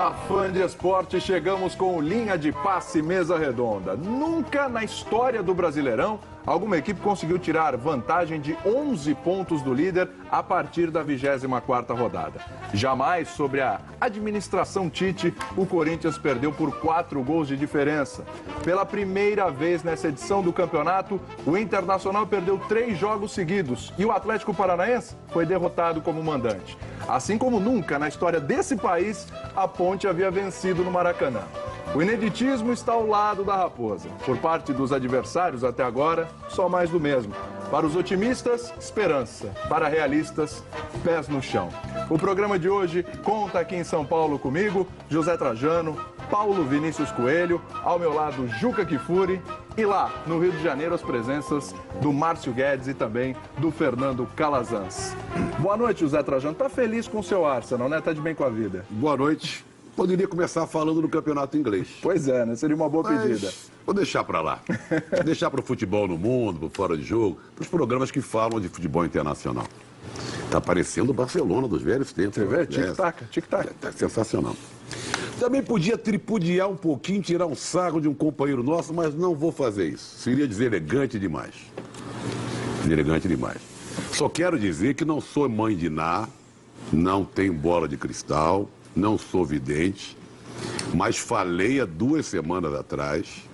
Olá, fã de esporte, chegamos com linha de passe mesa redonda. Nunca na história do Brasileirão, alguma equipe conseguiu tirar vantagem de 11 pontos do líder a partir da 24ª rodada. Jamais, sobre a administração Tite, o Corinthians perdeu por 4 gols de diferença. Pela primeira vez nessa edição do campeonato, o Internacional perdeu 3 jogos seguidos e o Atlético Paranaense foi derrotado como mandante. Assim como nunca na história desse país, a Ponte havia vencido no Maracanã. O ineditismo está ao lado da Raposa. Por parte dos adversários, até agora, só mais do mesmo. Para os otimistas, esperança. Para realistas, pés no chão. O programa de hoje conta aqui em São Paulo comigo, José Trajano, Paulo Vinícius Coelho, ao meu lado, Juca Kfouri, e lá, no Rio de Janeiro, as presenças do Márcio Guedes e também do Fernando Calazans. Boa noite, José Trajano. Tá feliz com o seu Arsenal, né? Tá de bem com a vida. Boa noite. Poderia começar falando do campeonato inglês. Pois é, né? Seria uma boa pedida. Vou deixar para lá. Deixar para o futebol no mundo, pro fora de jogo, para os programas que falam de futebol internacional. Tá parecendo o Barcelona dos velhos tempos. Você vê? Tic-tac, tic-tac. Tá sensacional. Também podia tripudiar um pouquinho, tirar um sarro de um companheiro nosso, mas não vou fazer isso. Seria deselegante demais. Deselegante demais. Só quero dizer que não sou mãe de Ná, não tenho bola de cristal, não sou vidente, mas falei há 2 semanas atrás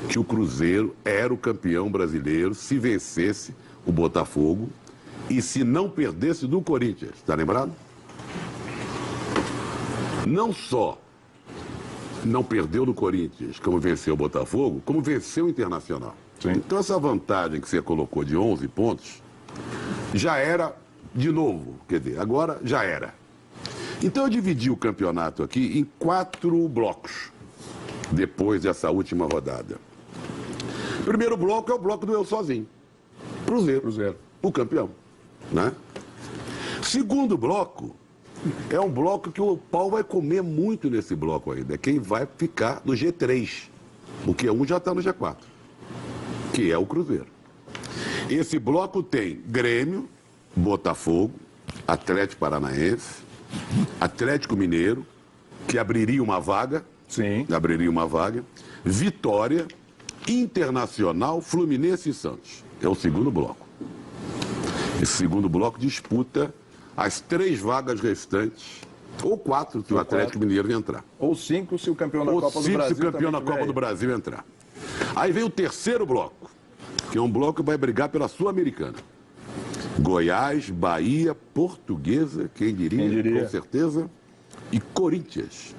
que o Cruzeiro era o campeão brasileiro se vencesse o Botafogo e se não perdesse do Corinthians. Tá lembrado? Não só não perdeu do Corinthians, como venceu o Botafogo, como venceu o Internacional. Sim. Então essa vantagem que você colocou de 11 pontos já era de novo, quer dizer, agora já era. Então eu dividi o campeonato aqui em 4 blocos, depois dessa última rodada. O primeiro bloco é o bloco do eu sozinho. Cruzeiro. O campeão, né? Segundo bloco é um bloco que o pau vai comer muito nesse bloco ainda. É quem vai ficar no G3. O Q1 já está no G4, que é o Cruzeiro. Esse bloco tem Grêmio, Botafogo, Atlético Paranaense, Atlético Mineiro, que abriria uma vaga. Sim. Abriria uma vaga. Vitória, Internacional, Fluminense e Santos. É o segundo bloco. Esse segundo bloco disputa as 3 vagas restantes, ou 4 se o Atlético Mineiro entrar. Ou 5 se o campeão da Copa do Brasil. Ou 5 se o campeão da Copa do Brasil entrar. Aí vem o terceiro bloco, que é um bloco que vai brigar pela Sul-Americana. Goiás, Bahia, Portuguesa, quem diria, com certeza, e Corinthians,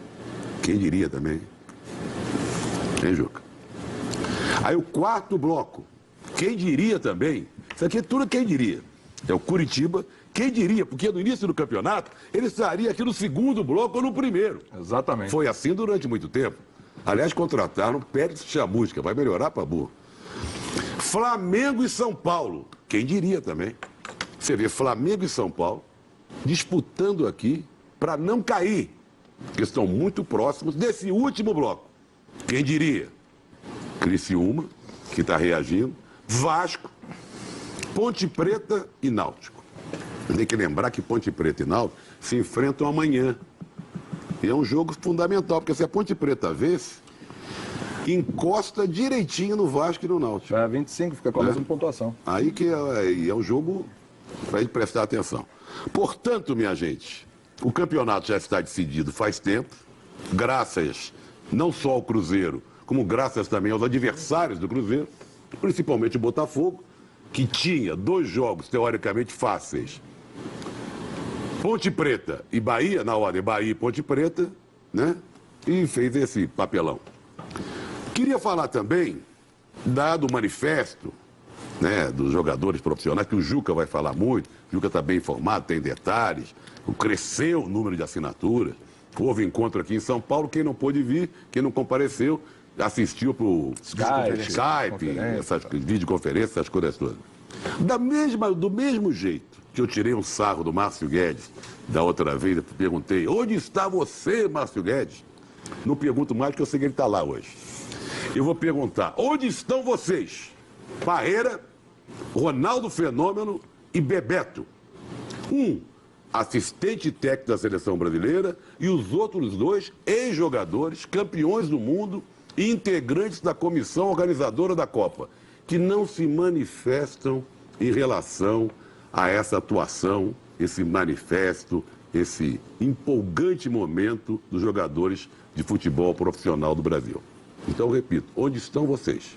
quem diria também. Hein, Juca? Aí o quarto bloco, quem diria também, isso aqui é tudo quem diria, é o Curitiba, quem diria, porque no início do campeonato ele estaria aqui no segundo bloco ou no primeiro. Exatamente. Foi assim durante muito tempo. Aliás, contrataram Pérez Chamusca, vai melhorar para burro. Flamengo e São Paulo, quem diria também. Você vê Flamengo e São Paulo disputando aqui para não cair, porque estão muito próximos desse último bloco. Quem diria? Criciúma, que está reagindo, Vasco, Ponte Preta e Náutico. Tem que lembrar que Ponte Preta e Náutico se enfrentam amanhã. E é um jogo fundamental, porque se a Ponte Preta vence, encosta direitinho no Vasco e no Náutico. É 25, fica com a mesma pontuação. Aí que é um jogo para a gente prestar atenção. Portanto, minha gente, o campeonato já está decidido faz tempo, graças não só ao Cruzeiro, como graças também aos adversários do Cruzeiro, principalmente o Botafogo, que tinha 2 jogos teoricamente fáceis. Ponte Preta e Bahia, na ordem Bahia e Ponte Preta, né? E fez esse papelão. Queria falar também, dado o manifesto, né, dos jogadores profissionais, que o Juca vai falar muito, o Juca está bem informado, tem detalhes, cresceu o número de assinaturas, houve encontro aqui em São Paulo, quem não pôde vir, quem não compareceu, assistiu para o Skype, essas videoconferências, essas coisas todas. Do mesmo jeito que eu tirei um sarro do Márcio Guedes, da outra vez, eu perguntei, onde está você, Márcio Guedes? Não pergunto mais, porque eu sei que ele está lá hoje. Eu vou perguntar, onde estão vocês? Parreira, Ronaldo Fenômeno e Bebeto. Um assistente técnico da seleção brasileira, e os outros 2 ex-jogadores, campeões do mundo e integrantes da comissão organizadora da Copa, que não se manifestam em relação a essa atuação, esse manifesto, esse empolgante momento dos jogadores de futebol profissional do Brasil. Então, repito, onde estão vocês?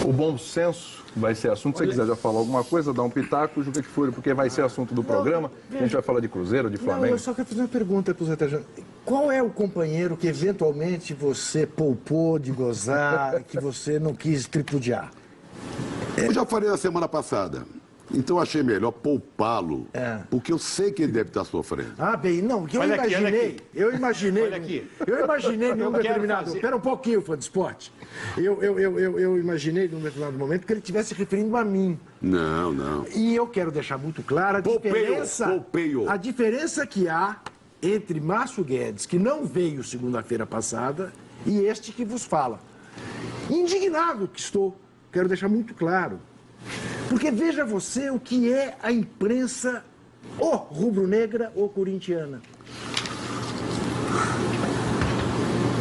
O bom senso vai ser assunto. Se você quiser já falar alguma coisa, dá um pitaco, Juca de Fúria, porque vai ser assunto do programa. A gente vai falar de Cruzeiro, de Flamengo. Não, eu só quero fazer uma pergunta para o Zé Trajano. Qual é o companheiro que eventualmente você poupou de gozar, que você não quis tripudiar? Eu já falei na semana passada. Então achei melhor poupá-lo, porque eu sei que ele deve estar sofrendo. Ah, bem, não, que eu imaginei num determinado... Espera um pouquinho, fã de esporte. Eu imaginei num determinado momento que ele estivesse referindo a mim. Não. E eu quero deixar muito clara a diferença que há entre Márcio Guedes, que não veio segunda-feira passada, e este que vos fala. Indignado que estou, quero deixar muito claro. Porque veja você o que é a imprensa ou rubro-negra ou corintiana.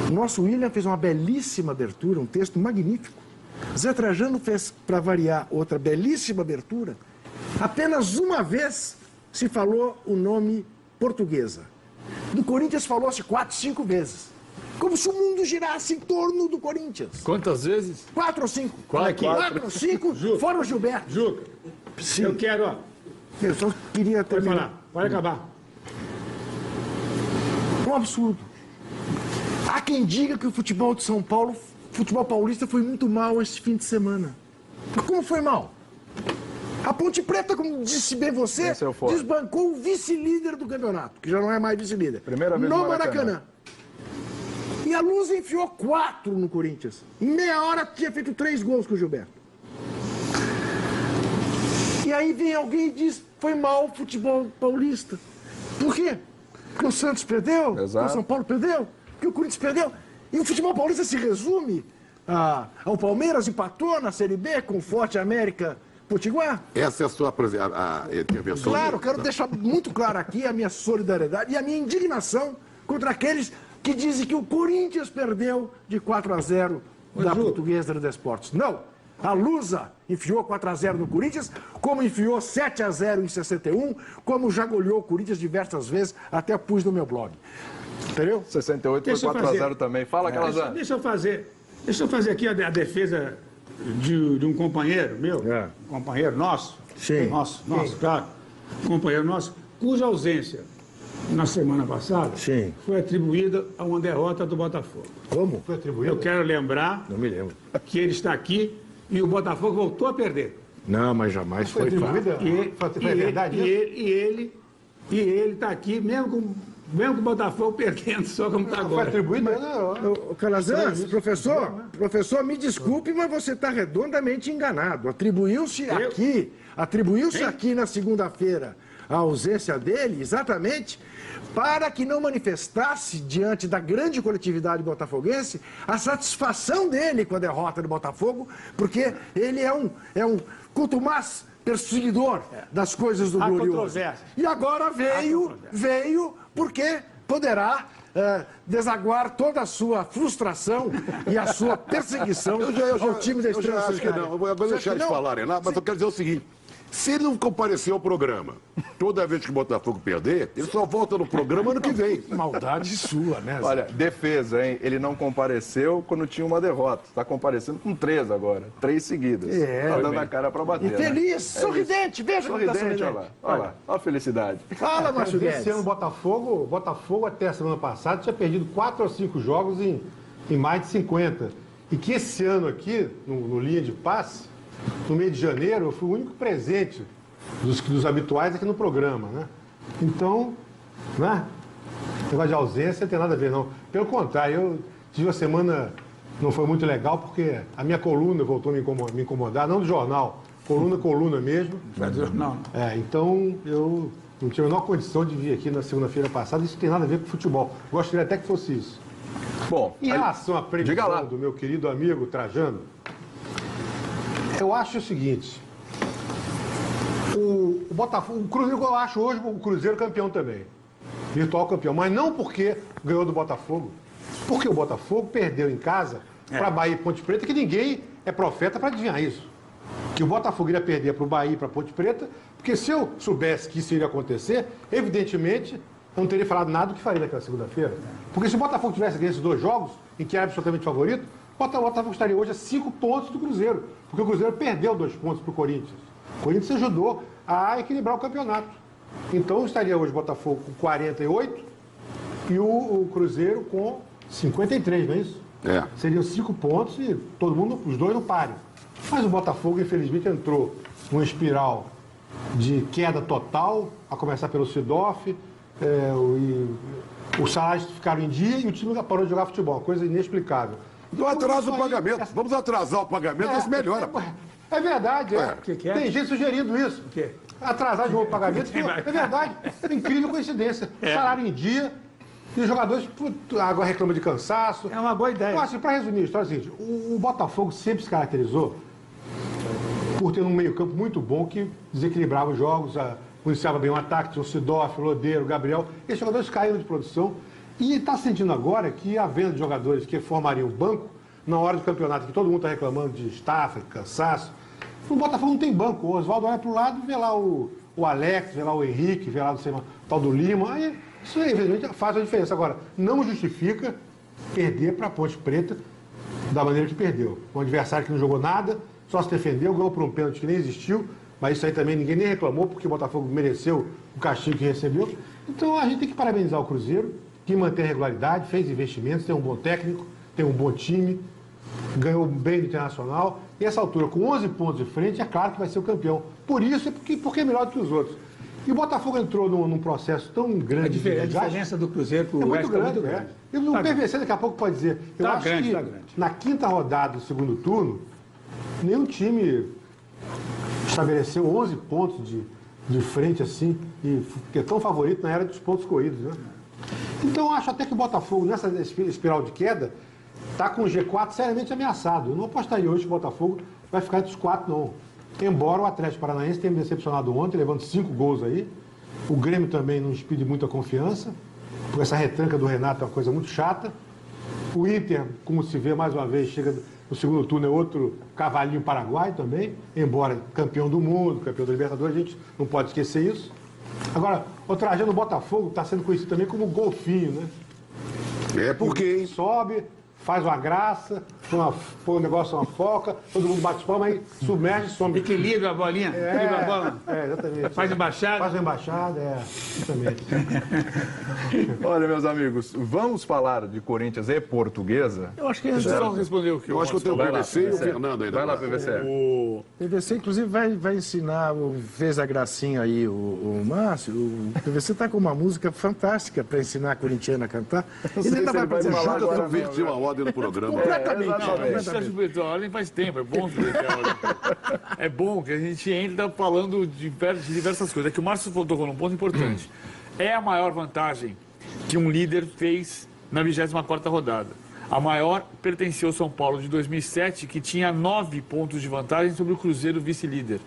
O nosso William fez uma belíssima abertura, um texto magnífico. Zé Trajano fez, para variar, outra belíssima abertura. Apenas uma vez se falou o nome Portuguesa. Do Corinthians falou-se 4, 5 vezes. Como se o mundo girasse em torno do Corinthians. Quantas vezes? 4 ou 5. 4 ou 5, fora o Gilberto. Juca, Sim. eu quero, ó. Eu só queria Pode terminar. falar, pode acabar. Um absurdo. Há quem diga que o futebol de São Paulo, futebol paulista, foi muito mal esse fim de semana. Mas como foi mal? A Ponte Preta, como disse bem você, desbancou o vice-líder do campeonato, que já não é mais vice-líder. Primeira vez no Maracanã. E a Luz enfiou 4 no Corinthians. Em meia hora tinha feito 3 gols com o Gilberto. E aí vem alguém e diz, foi mal o futebol paulista. Por quê? Porque o Santos perdeu, porque o São Paulo perdeu, porque o Corinthians perdeu. E o futebol paulista se resume ao Palmeiras empatou na Série B com o Forte América Potiguar. Essa é a sua intervenção? Claro, quero deixar muito claro aqui a minha solidariedade e a minha indignação contra aqueles que dizem que o Corinthians perdeu de 4-0 da Portuguesa de Desportos. Não, a Lusa enfiou 4-0 no Corinthians, como enfiou 7-0 em 61, como já goleou o Corinthians diversas vezes, até pus no meu blog. Entendeu? 68 foi 4-0 também. Fala, Calazan. Deixa eu fazer aqui a defesa de um companheiro meu, um companheiro nosso, Sim. nosso, claro, um companheiro nosso, cuja ausência na semana passada foi atribuída a uma derrota do Botafogo. Como? Foi atribuída? Eu quero lembrar Não me lembro. que ele está aqui e o Botafogo voltou a perder. Não, mas jamais foi atribuída? Foi verdade isso? E ele está aqui, mesmo com o Botafogo perdendo, só como está agora. Foi atribuído? Calazan, professor, me desculpe, mas você está redondamente enganado. Atribuiu-se aqui na segunda-feira a ausência dele, exatamente, para que não manifestasse, diante da grande coletividade botafoguense, a satisfação dele com a derrota do Botafogo, porque ele é um contumaz perseguidor das coisas do glorioso. E agora veio porque poderá desaguar toda a sua frustração e a sua perseguição ao time da Estrela Solidária. Acho que não, eu vou deixar eles falarem lá, mas eu quero dizer o seguinte. Se ele não comparecer ao programa toda vez que o Botafogo perder, ele só volta no programa ano que vem. Maldade sua, né, Zé? Olha, defesa, hein? Ele não compareceu quando tinha uma derrota. Está comparecendo com 3 agora. 3 seguidas. Tá dando a cara para bater. E feliz, né? sorridente, veja como tá Sorridente, olha lá. Olha a felicidade. Fala, Márcio Guedes. Esse ano o Botafogo até a semana passada tinha perdido 4 ou 5 jogos em mais de 50. E que esse ano aqui, no linha de passe, no mês de janeiro, eu fui o único presente dos habituais aqui no programa, né? Então, né? Negócio de ausência não tem nada a ver, não. Pelo contrário, eu tive uma semana, não foi muito legal, porque a minha coluna voltou a me incomodar, não do jornal, coluna mesmo. Não. Então eu não tinha a menor condição de vir aqui na segunda-feira passada, isso tem nada a ver com futebol. Gostaria até que fosse isso. Bom, Em relação à previsão do meu querido amigo Trajano, eu acho o seguinte, O Botafogo, o Cruzeiro, eu acho hoje o Cruzeiro campeão também. Virtual campeão. Mas não porque ganhou do Botafogo. Porque o Botafogo perdeu em casa para Bahia e Ponte Preta, que ninguém é profeta para adivinhar isso. Que o Botafogo iria perder para o Bahia e para Ponte Preta, porque se eu soubesse que isso iria acontecer, evidentemente, eu não teria falado nada do que faria naquela segunda-feira. Porque se o Botafogo tivesse ganho esses 2 jogos, em que era absolutamente favorito, o Botafogo estaria hoje a 5 pontos do Cruzeiro. Porque o Cruzeiro perdeu 2 pontos para o Corinthians. O Corinthians ajudou a equilibrar o campeonato. Então estaria hoje o Botafogo com 48 e o Cruzeiro com 53, não é isso? É. Seriam 5 pontos e todo mundo, os dois no páreo. Mas o Botafogo, infelizmente, entrou numa espiral de queda total, a começar pelo Sidoff, os salários ficaram em dia e o time parou de jogar futebol, coisa inexplicável. Então atrasa o pagamento. Vamos atrasar o pagamento, isso melhora. É verdade, é. Que é? Tem gente sugerindo isso. O quê? Atrasar de novo o pagamento. É verdade. É incrível coincidência. Salário em dia e os jogadores agora reclamam de cansaço. É uma boa ideia. Então, assim, para resumir a história, é o seguinte, o Botafogo sempre se caracterizou por ter um meio-campo muito bom que desequilibrava os jogos, iniciava bem o ataque, tinha o Sidoff, o Lodeiro, o Gabriel. Esses jogadores caíram de produção. E está sentindo agora que a venda de jogadores que formariam o banco, na hora do campeonato, que todo mundo está reclamando de estafa, de cansaço, o Botafogo não tem banco. O Oswaldo olha para o lado e vê lá o Alex, vê lá o Henrique, vê lá o tal do Lima. Aí, isso aí, evidentemente, faz a diferença. Agora, não justifica perder para a Ponte Preta da maneira que perdeu. Um adversário que não jogou nada, só se defendeu, ganhou por um pênalti que nem existiu, mas isso aí também ninguém nem reclamou, porque o Botafogo mereceu o castigo que recebeu. Então, a gente tem que parabenizar o Cruzeiro, que mantém a regularidade, fez investimentos, tem um bom técnico, tem um bom time, ganhou bem do Internacional. E essa altura, com 11 pontos de frente, é claro que vai ser o campeão. Por isso, porque é melhor do que os outros. E o Botafogo entrou num processo tão grande. A diferença do Cruzeiro para o resto é muito grande. E no PVC daqui a pouco pode dizer. Eu acho que na 5ª rodada do segundo turno, nenhum time estabeleceu 11 pontos de frente assim, e que é tão favorito na era dos pontos corridos, né? Então, eu acho até que o Botafogo, nessa espiral de queda, está com o G4 seriamente ameaçado. Eu não apostaria hoje que o Botafogo vai ficar entre os 4, não. Embora o Atlético Paranaense tenha me decepcionado ontem, levando 5 gols aí. O Grêmio também não inspire muita confiança, porque essa retranca do Renato é uma coisa muito chata. O Inter, como se vê mais uma vez, chega no segundo turno, é outro cavalinho paraguaio também, embora campeão do mundo, campeão da Libertadores, a gente não pode esquecer isso. Agora, o trajano do Botafogo está sendo conhecido também como golfinho, né? É porque sobe, faz uma graça, põe um negócio, uma foca, todo mundo bate palma, aí submerge e some. Equilibra a bolinha, equilibra a bola. Exatamente. Faz embaixada. Faz uma embaixada, exatamente. Olha, meus amigos, vamos falar de Corinthians e Portuguesa? Eu acho que a gente só respondeu o que eu acho que eu tenho o PVC e o Fernando ainda. Vai lá, PVC. O PVC, inclusive, vai ensinar, fez a gracinha aí, o Márcio. O PVC está com uma música fantástica para ensinar a corintiana a cantar. Ele ainda vai fazer falar Junta agora, subvertiu a ordem no programa. Exatamente. A ordem faz tempo, é bom subverter a ordem. É bom que a gente entra falando de diversas coisas. É que o Márcio tocou num ponto importante. É a maior vantagem que um líder fez na 24ª rodada. A maior pertenceu ao São Paulo de 2007, que tinha 9 pontos de vantagem sobre o Cruzeiro vice-líder.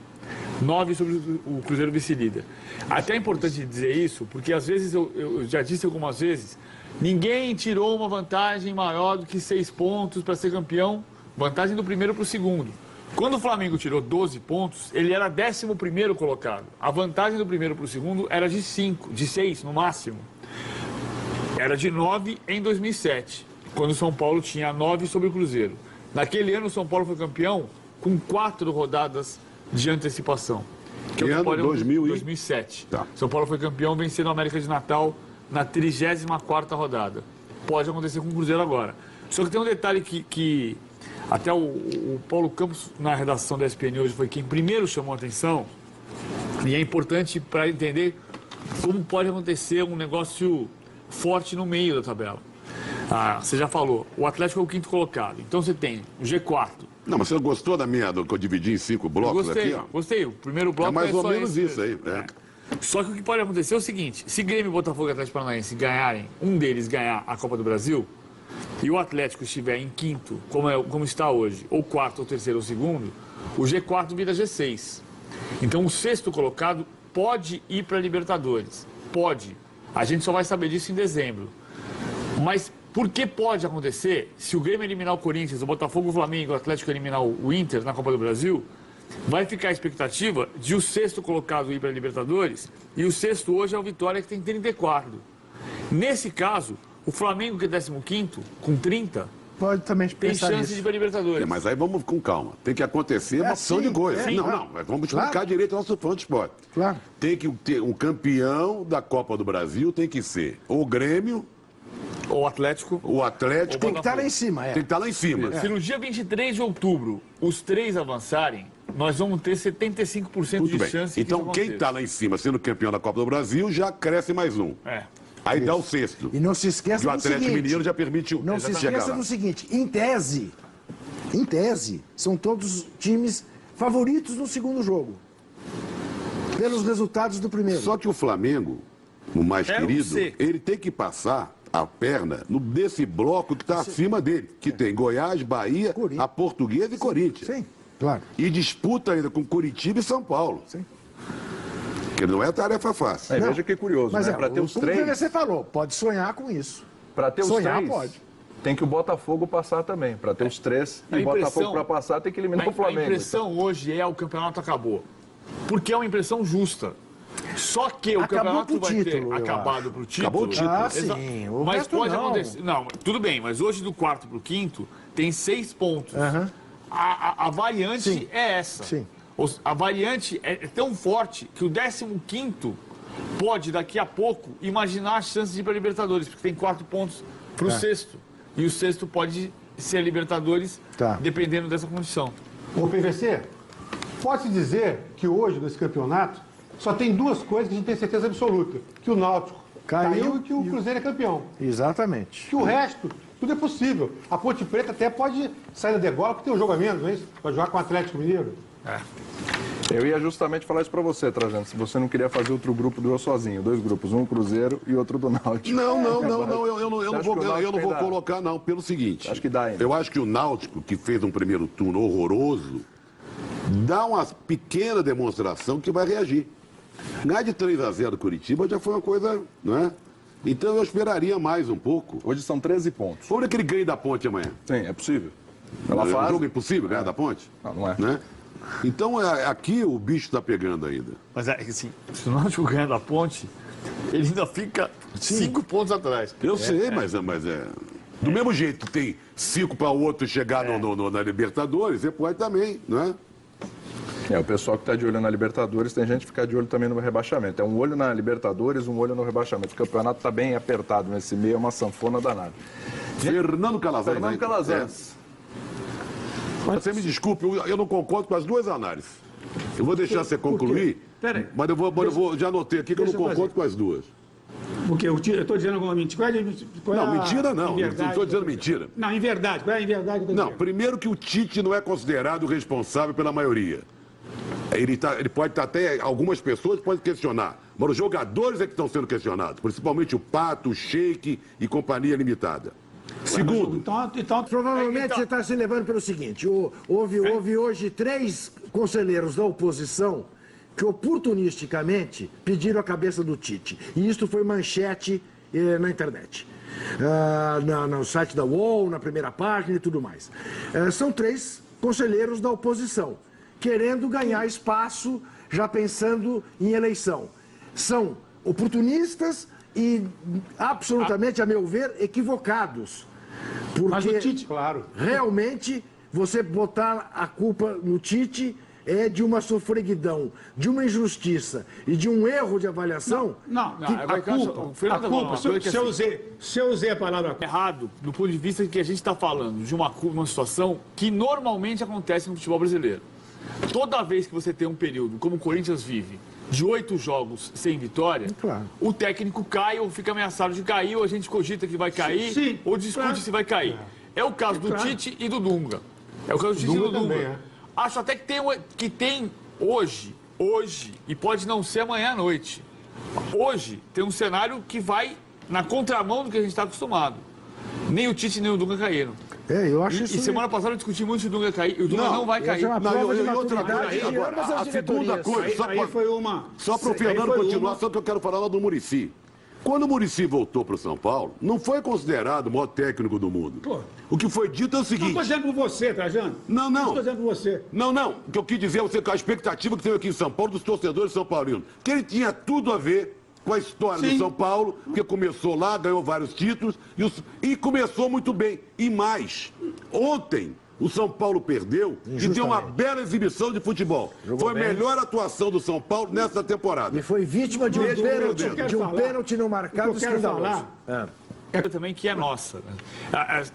9 sobre o Cruzeiro vice-líder. Até é importante dizer isso, porque às vezes, eu já disse algumas vezes, ninguém tirou uma vantagem maior do que 6 pontos para ser campeão, vantagem do primeiro para o segundo. Quando o Flamengo tirou 12 pontos, ele era 11º colocado. A vantagem do primeiro para o segundo era de 6 no máximo. Era de 9 em 2007, quando o São Paulo tinha 9 sobre o Cruzeiro. Naquele ano, o São Paulo foi campeão com 4 rodadas de antecipação. Que ano? 2007. Tá. São Paulo foi campeão vencendo o América de Natal na 34ª rodada. Pode acontecer com o Cruzeiro agora. Só que tem um detalhe que até o Paulo Campos, na redação da ESPN hoje, foi quem primeiro chamou a atenção, e é importante para entender como pode acontecer um negócio forte no meio da tabela. Você já falou, o Atlético é o 5º colocado, então você tem o G4. Não, mas você gostou da minha, do que eu dividi em 5 blocos Gostei, aqui? Ó? gostei. O primeiro bloco É mais ou só menos esse isso aí. mesmo. Só que o que pode acontecer é o seguinte, se Grêmio, Botafogo e Atlético Paranaense ganharem, um deles ganhar a Copa do Brasil, e o Atlético estiver em 5º, como está hoje, ou 4º, ou 3º, ou 2º, o G4 vira G6. Então o sexto colocado pode ir para a Libertadores. Pode. A gente só vai saber disso em dezembro. Mas por que pode acontecer? Se o Grêmio eliminar o Corinthians, o Botafogo, o Flamengo, o Atlético eliminar o Inter na Copa do Brasil, vai ficar a expectativa de o sexto colocado ir para a Libertadores, e o sexto hoje é o Vitória, que tem 34. Nesse caso, o Flamengo, que é 15º, com 30, Pode também tem pensar chance nisso. de ir para a Libertadores. Mas aí vamos com calma. Tem que acontecer uma opção de coisa. Mas vamos explicar Claro. direito ao nosso fã de esporte. Claro. Tem que ter um campeão da Copa do Brasil, tem que ser o Grêmio, O Atlético. o Atlético. Tem que estar lá em cima, Tem que estar lá em cima. Se no dia 23 de outubro os três avançarem, nós vamos ter 75% Tudo de bem. chance Então, que isso quem aconteça. está lá em cima sendo campeão da Copa do Brasil já cresce mais um. É. Aí dá o sexto. E não se E esqueça o do Atlético seguinte, Mineiro já permite não se chegar esqueça lá. do seguinte, em tese, são todos times favoritos no segundo jogo. Pelos resultados do primeiro. Só que o Flamengo, o mais É o querido, C. ele tem que passar a perna desse bloco que está acima dele, que tem Goiás, Bahia, Corinthians. a Portuguesa e Corinthians. Sim, claro. E disputa ainda com Curitiba e São Paulo. Sim. Que não é tarefa fácil. É, Não, veja que curioso, Mas né? Para ter os como o três, PVC falou, pode sonhar com isso. para ter os sonhar três, pode. tem que o Botafogo passar também. Para ter os três, A e o Botafogo impressão- para passar tem que eliminar o A Flamengo. impressão hoje é o campeonato acabou. Porque é uma impressão justa. Só que o Acabou campeonato pro vai título, ter eu acabado para o título. Acabou o título. Ah, Exa- sim. O Mas resto pode não. acontecer. Não, tudo bem, mas hoje do quarto para o quinto tem 6 pontos. Aham. A variante Sim. é essa. Sim. A variante é tão forte que o 15º pode, daqui a pouco, imaginar as chances de ir para a Libertadores, porque tem 4 pontos para o sexto. E o sexto pode ser a Libertadores, Tá. dependendo dessa condição. Ô, PVC, pode-se dizer que hoje, nesse campeonato, só tem duas coisas que a gente tem certeza absoluta. Que o Náutico caiu e que o Cruzeiro é campeão. Exatamente. Que o resto, tudo é possível. A Ponte Preta até pode sair da degola, porque tem um jogo a menos, não é isso? Pode jogar com o Atlético Mineiro. Eu ia justamente falar isso para você, Trajano, se você não queria fazer outro grupo do Eu Sozinho. 2 grupos, um Cruzeiro e outro do Náutico. Não, eu Você não acha vou, que o Náutico eu não vou ainda- colocar, não, pelo seguinte. Acho que dá ainda. Eu acho que o Náutico, que fez um primeiro turno horroroso, dá uma pequena demonstração que vai reagir. Ganhar de 3-0 do Curitiba já foi uma coisa, não é? Então eu esperaria mais um pouco. Hoje são 13 pontos. Vamos ver que ele ganhe da Ponte amanhã. Sim, é possível. É Pela um fase, jogo impossível ganhar da Ponte? Não é. Né? Então aqui o bicho está pegando ainda. Mas é que assim, se o Náutico ganhar da Ponte, ele ainda fica 5 pontos atrás. Eu sei, mas é. Do mesmo jeito que tem 5 para o outro chegar na Libertadores, você pode também, não é? O pessoal que está de olho na Libertadores, tem gente que fica de olho também no rebaixamento. É um olho na Libertadores, um olho no rebaixamento. O campeonato está bem apertado nesse meio, é uma sanfona danada. Fernando Calazans. Fernando aí. Calazans. Mas você me desculpe, eu não concordo com as duas análises. Eu vou deixar você concluir, Peraí. mas eu vou já anotei aqui que eu não Deixa eu concordo com as duas. Porque eu estou dizendo alguma mentira. Qual é Não, a mentira não, inverdade não estou dizendo que eu tô dizendo? mentira. Não, em verdade. Qual é a inverdade que eu estou Não, dizendo? primeiro que o Tite não é considerado responsável pela maioria. Ele pode estar até, algumas pessoas podem questionar, mas os jogadores é que estão sendo questionados, principalmente o Pato, o Sheik e companhia limitada. Segundo, Então, Provavelmente você está se levando pelo seguinte: houve hoje 3 conselheiros da oposição que oportunisticamente pediram a cabeça do Tite. E isto foi manchete na internet. No site da UOL, na primeira página e tudo mais. São 3 conselheiros da oposição, querendo ganhar espaço, já pensando em eleição. São oportunistas e absolutamente, a meu ver, equivocados. mas o Porque Tite, Claro. realmente você botar a culpa no Tite é de uma sofreguidão, de uma injustiça e de um erro de avaliação. não, que agora a que eu acho- culpa, o Fernando tá falando uma coisa que, se eu usei a palavra errado do ponto de vista que a gente está falando de uma situação que normalmente acontece no futebol brasileiro. Toda vez que você tem um período, como o Corinthians vive, de 8 jogos sem vitória, Claro. o técnico cai ou fica ameaçado de cair, ou a gente cogita que vai cair, Sim, ou discute claro. se vai cair. É o caso do claro. Tite e do Dunga. É o caso do Tite e do Dunga Dunga. também, é. Acho até que tem hoje, e pode não ser amanhã à noite. Hoje tem um cenário que vai na contramão do que a gente está acostumado. Nem o Tite nem o Dunga caíram. Eu acho isso... E semana passada eu discuti muito se o Dunga cair. O Dunga não vai cair. é uma Não, prova de e outra maturidade coisa, de agora, ambas as a segunda diretorias. coisa, Aí foi uma... só para o Aí Fernando foi continuar, uma- só que eu quero falar lá do Muricy. Quando o Muricy voltou para o São Paulo, não foi considerado o maior técnico do mundo. Pô. O que foi dito é o Não estou seguinte... dizendo por você, Trajano. Não. Não estou dizendo por você. Não. O que eu quis dizer é você, a expectativa que teve aqui em São Paulo dos torcedores são paulinos. Que ele tinha tudo a ver com a história do São Paulo, porque começou lá, ganhou vários títulos e começou muito bem. E mais, ontem o São Paulo perdeu e deu uma bela exibição de futebol. Foi a melhor atuação do São Paulo nessa temporada. E foi vítima de um Mesmo pênalti, perdendo. de um pênalti não marcado O que eu quero escandaloso. falar- Também que é nossa. Né?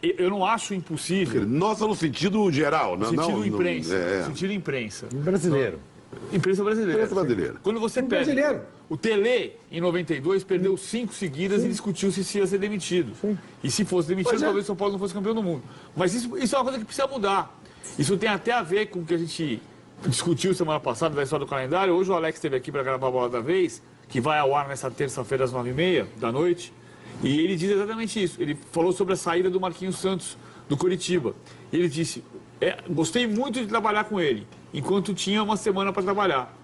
Eu não acho impossível. Nossa, no sentido geral, não. Sentido imprensa. É. Sentido imprensa. Brasileiro. Imprensa brasileira. Imprensa brasileira. Quando você perde. brasileiro. O Tele, em 92, perdeu 5 seguidas e discutiu se ia ser demitido. E se fosse demitido, talvez o São Paulo não fosse campeão do mundo. Mas isso é uma coisa que precisa mudar. Isso tem até a ver com o que a gente discutiu semana passada da história do calendário. Hoje o Alex esteve aqui para gravar a Bola da Vez, que vai ao ar nessa terça-feira às 9h30 da noite. E ele diz exatamente isso. Ele falou sobre a saída do Marquinhos Santos, do Coritiba. Ele disse, gostei muito de trabalhar com ele, enquanto tinha uma semana para trabalhar.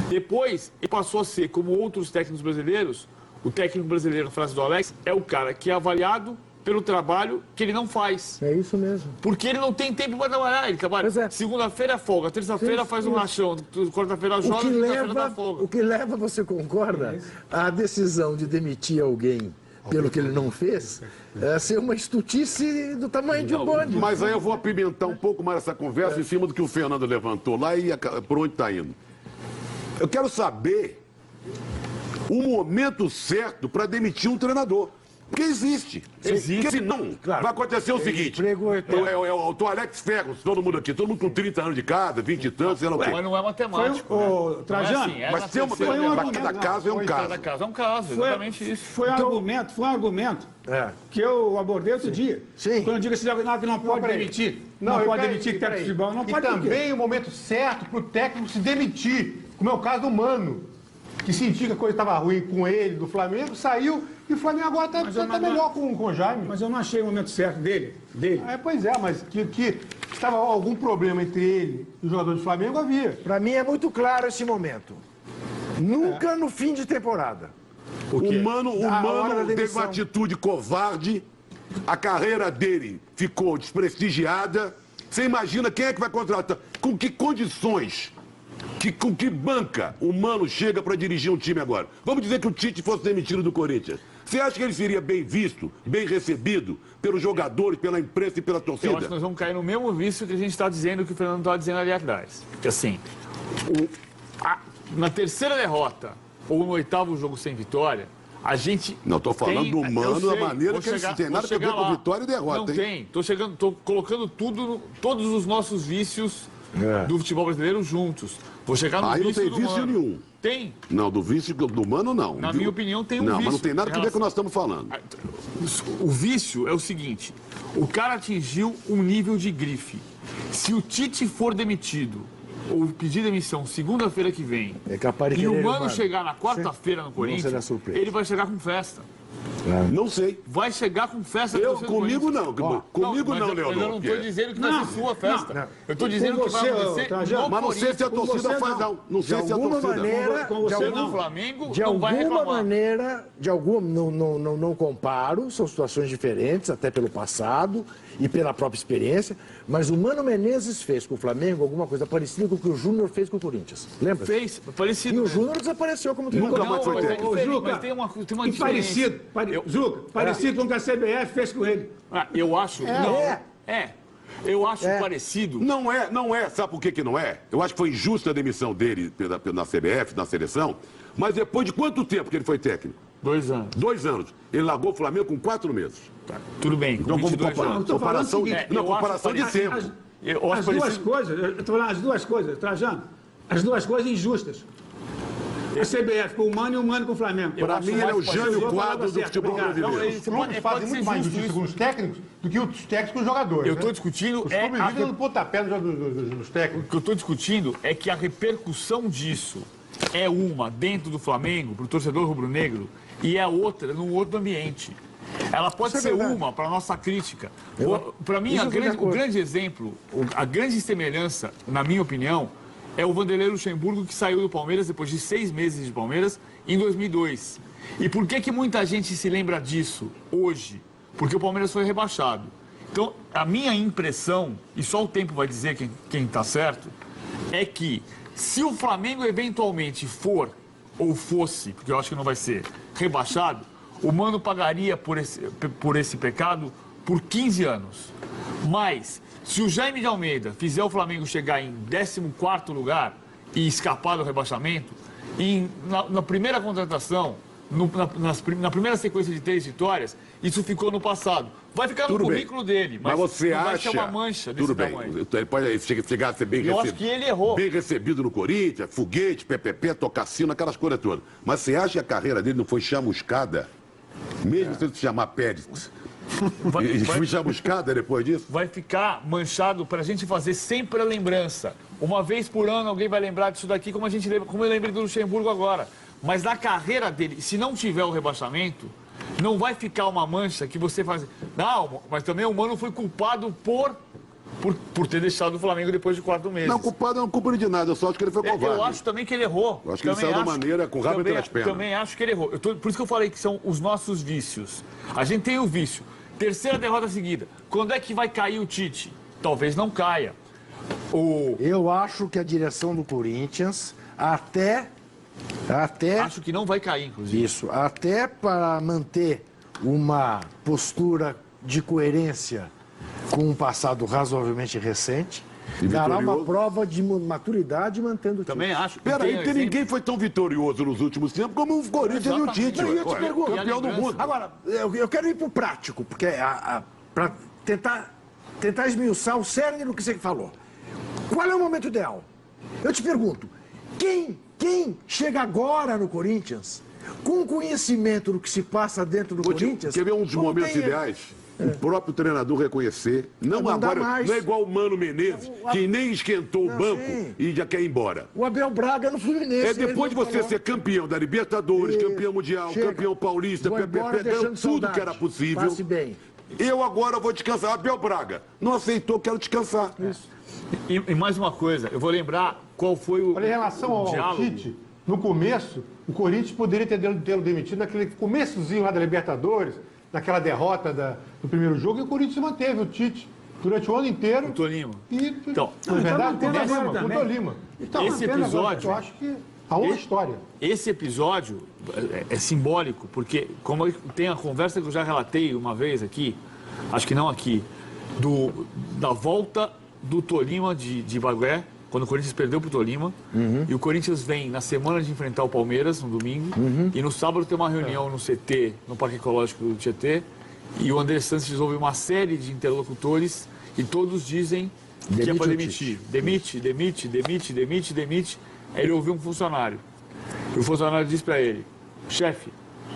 Depois, ele passou a ser, como outros técnicos brasileiros, o técnico brasileiro, na frase do Alex, é o cara que é avaliado pelo trabalho que ele não faz. É isso mesmo. Porque ele não tem tempo para trabalhar. Ele trabalha. Pois é. Segunda-feira é folga, terça-feira faz um rachão, quarta-feira joga, quinta-feira dá folga. O que leva, você concorda, a decisão de demitir alguém pelo que ele não fez, é ser uma estutice do tamanho de um bonde. Mas aí eu vou apimentar um pouco mais essa conversa em cima do que o Fernando levantou lá e por onde está indo. Eu quero saber o momento certo para demitir um treinador. Porque existe. Existe. Porque senão, vai acontecer o seguinte. emprego é O Alex Ferguson, todo mundo aqui, todo mundo com 30 anos de casa, 20 e tantos, sei lá o quê. Mas não é matemático. Foi o- né? Trajano, Não é assim, é Mas na tem uma, terceira um mas argumento, cada caso é um Cada caso. caso é um caso, exatamente isso. Foi um argumento É. que eu abordei outro dia. Sim. Quando eu digo assim, que não pode peraí. demitir. Não, Não, eu pode quero- demitir peraí. técnico de futebol. Não E pode por quê? também o momento certo para o técnico se demitir, como é o caso do Mano, que sentiu que a coisa estava ruim com ele, do Flamengo, saiu e o Flamengo agora está melhor com o Jaime. Mas eu não achei o momento certo dele. Pois é, mas que estava algum problema entre ele e o jogador do Flamengo havia. Para mim é muito claro esse momento. Nunca no fim de temporada. O Mano Da hora da teve demissão. uma atitude covarde, a carreira dele ficou desprestigiada. Você imagina quem é que vai contratar? Com que condições? Com que banca o Mano chega para dirigir um time agora? Vamos dizer que o Tite fosse demitido do Corinthians. Você acha que ele seria bem visto, bem recebido pelos jogadores, pela imprensa e pela Eu acho torcida? que nós vamos cair no mesmo vício que a gente está dizendo, que o Fernando estava dizendo ali atrás. Que assim, na terceira derrota ou no 8º jogo sem vitória, a gente. Não, estou falando do Mano, eu sei, da maneira vou que ele chegar- não tem nada vou a ver chegar com lá. vitória e derrota, Não hein? tem. Tô colocando todos os nossos vícios do futebol brasileiro juntos. Vou chegar no Aí não vício tem do vício Mano. nenhum. Tem. Não, do vício do Mano, não. Na minha opinião, tem um Não, mas vício não tem nada em a ver com o que relação- nós estamos falando. O vício é o seguinte: o cara atingiu um nível de grife. Se o Tite for demitido ou pedir demissão segunda-feira que vem É capaz de e o querer, Mano Mano. chegar na quarta-feira no será Corinthians, surpresa. ele vai chegar com festa. Não sei. Vai chegar com festa. com Eu, você do comigo Corinthians. não. Comigo mas não, eu não Leonor. estou dizendo que vai Não, ser sua festa. não. Eu estou dizendo Com que vai você, acontecer Trajano. no Mas não sei se a Corinthians. torcida você, faz, não. não. Não De sei se a alguma torcida. maneira, Com de você, algum- O Flamengo de não vai alguma reclamar. maneira, não comparo, são situações diferentes, até pelo passado e pela própria experiência, mas o Mano Menezes fez com o Flamengo alguma coisa parecida com o que o Júnior fez com o Corinthians. Lembra? Fez, parecido. E o né? Júnior desapareceu como Nunca treinador. mais foi mas é técnico. diferente, Juca, mas tem uma E diferença. parecido, Zuca, parecido com o que a CBF fez com ele. Eu acho. Eu acho parecido. Não é. Sabe por que não é? Eu acho que foi injusta a demissão dele na CBF, na seleção. Mas depois de quanto tempo que ele foi técnico? 2 anos. 2 anos. Ele largou o Flamengo com 4 meses. Tudo bem. Então vamos 22 comparar. anos. Eu tô falando Comparação, o seguinte, não, eu acho comparação de parecido. tempo. Eu acho As duas parecido. coisas, eu tô falando as duas coisas, Trajano, as duas coisas injustas. A CBF com o Mano e o Mano com o Flamengo. Para acho mim, ele é o mais parecido. Jânio Eu vou falar Quadro do certo, futebol obrigado. brasileiro. Os clubes Pode fazem ser muito mais justo justiça isso. com os técnicos do que os técnicos com os jogadores. Eu né? estou discutindo Os é clubes vivem no pontapé dos técnicos. O que eu estou discutindo é que a repercussão disso é uma dentro do Flamengo, para o torcedor rubro-negro, e é outra num outro ambiente. Ela pode Isso é ser verdade. uma para nossa crítica. Para mim, Isso eu tô de o acordo. grande exemplo, a grande semelhança, na minha opinião, é o Vanderlei Luxemburgo, que saiu do Palmeiras depois de 6 meses de Palmeiras, em 2002. E por que muita gente se lembra disso hoje? Porque o Palmeiras foi rebaixado. Então, a minha impressão, e só o tempo vai dizer quem está certo, é que se o Flamengo eventualmente for, ou fosse, porque eu acho que não vai ser, rebaixado, o Mano pagaria por esse pecado por 15 anos. Mas, se o Jaime de Almeida fizer o Flamengo chegar em 14º lugar e escapar do rebaixamento, na primeira contratação, na primeira sequência de 3 vitórias, isso ficou no passado. Vai ficar no currículo dele, mas você não vai acha... ser uma mancha desse Tudo bem, tamanho. ele pode chegar a ser bem Eu recebido. acho que ele errou. Bem recebido no Corinthians, foguete, PPP, tocassino, aquelas coisas todas. Mas você acha que a carreira dele não foi chamuscada? Mesmo se ele se chamar Pérez. E foi chamuscada depois disso? Vai ficar manchado para a gente fazer sempre a lembrança. Uma vez por ano alguém vai lembrar disso daqui, como eu lembrei do Luxemburgo agora. Mas na carreira dele, se não tiver o rebaixamento, não vai ficar uma mancha que você faz. Não, mas também o Mano foi culpado por ter deixado o Flamengo depois de 4 meses. Não, culpado não culpa de nada, eu só acho que ele foi covarde. Eu acho também que ele errou. Eu acho que ele saiu da maneira com o rabo entre as pernas. Também acho que ele errou. Por isso que eu falei que são os nossos vícios. A gente tem o vício. Terceira derrota seguida. Quando é que vai cair o Tite? Talvez não caia. Eu acho que a direção do Corinthians, até Acho que não vai cair, inclusive. isso, até para manter uma postura de coerência com um passado razoavelmente recente, E dará uma vitorioso. prova de maturidade mantendo o time. Também acho. Peraí, Tem porque exemplo. ninguém foi tão vitorioso nos últimos tempos como o Corinthians e o Tite. Não, e eu te Ué, pergunto, campeão do mundo. Agora, eu quero ir para o prático, porque para tentar esmiuçar o cerne do que você falou. Qual é o momento ideal? Eu te pergunto, quem chega agora no Corinthians com conhecimento do que se passa dentro do Corinthians... Quer ver um dos como momentos tem- ideais? O próprio treinador reconhecer. Não Não dá agora, mais. não é igual o Mano Menezes, que nem esquentou o Não, banco sim. e já quer ir embora. O Abel Braga no Fluminense... É depois de ele você falou. ser campeão da Libertadores, Isso. campeão mundial, Chega. campeão paulista, Vou embora PPP, deu deixando tudo saudade. que era possível. Passe bem. Eu agora vou descansar. Abel Braga não aceitou, quero descansar. E mais uma coisa, eu vou lembrar qual foi o Olha, em relação ao diálogo. Tite, no começo, o Corinthians poderia tê-lo demitido naquele começozinho lá da Libertadores, naquela derrota do primeiro jogo, e o Corinthians manteve o Tite durante o ano inteiro. O Tolima. Então, Então, não é verdade? mantendo Com o agora Tolima, com o também. Tolima. Então, Esse mantendo agora, episódio- eu acho que há uma história. esse episódio é simbólico, porque como tem a conversa que eu já relatei uma vez aqui, acho que não aqui, da volta do Tolima de Bagué, quando o Corinthians perdeu pro Tolima, e o Corinthians vem na semana de enfrentar o Palmeiras, no domingo, e no sábado tem uma reunião no CT, no Parque Ecológico do Tietê, e o André Santos ouve uma série de interlocutores e todos dizem que é para demitir. Demite. Aí ele ouviu um funcionário. E o funcionário disse para ele: chefe,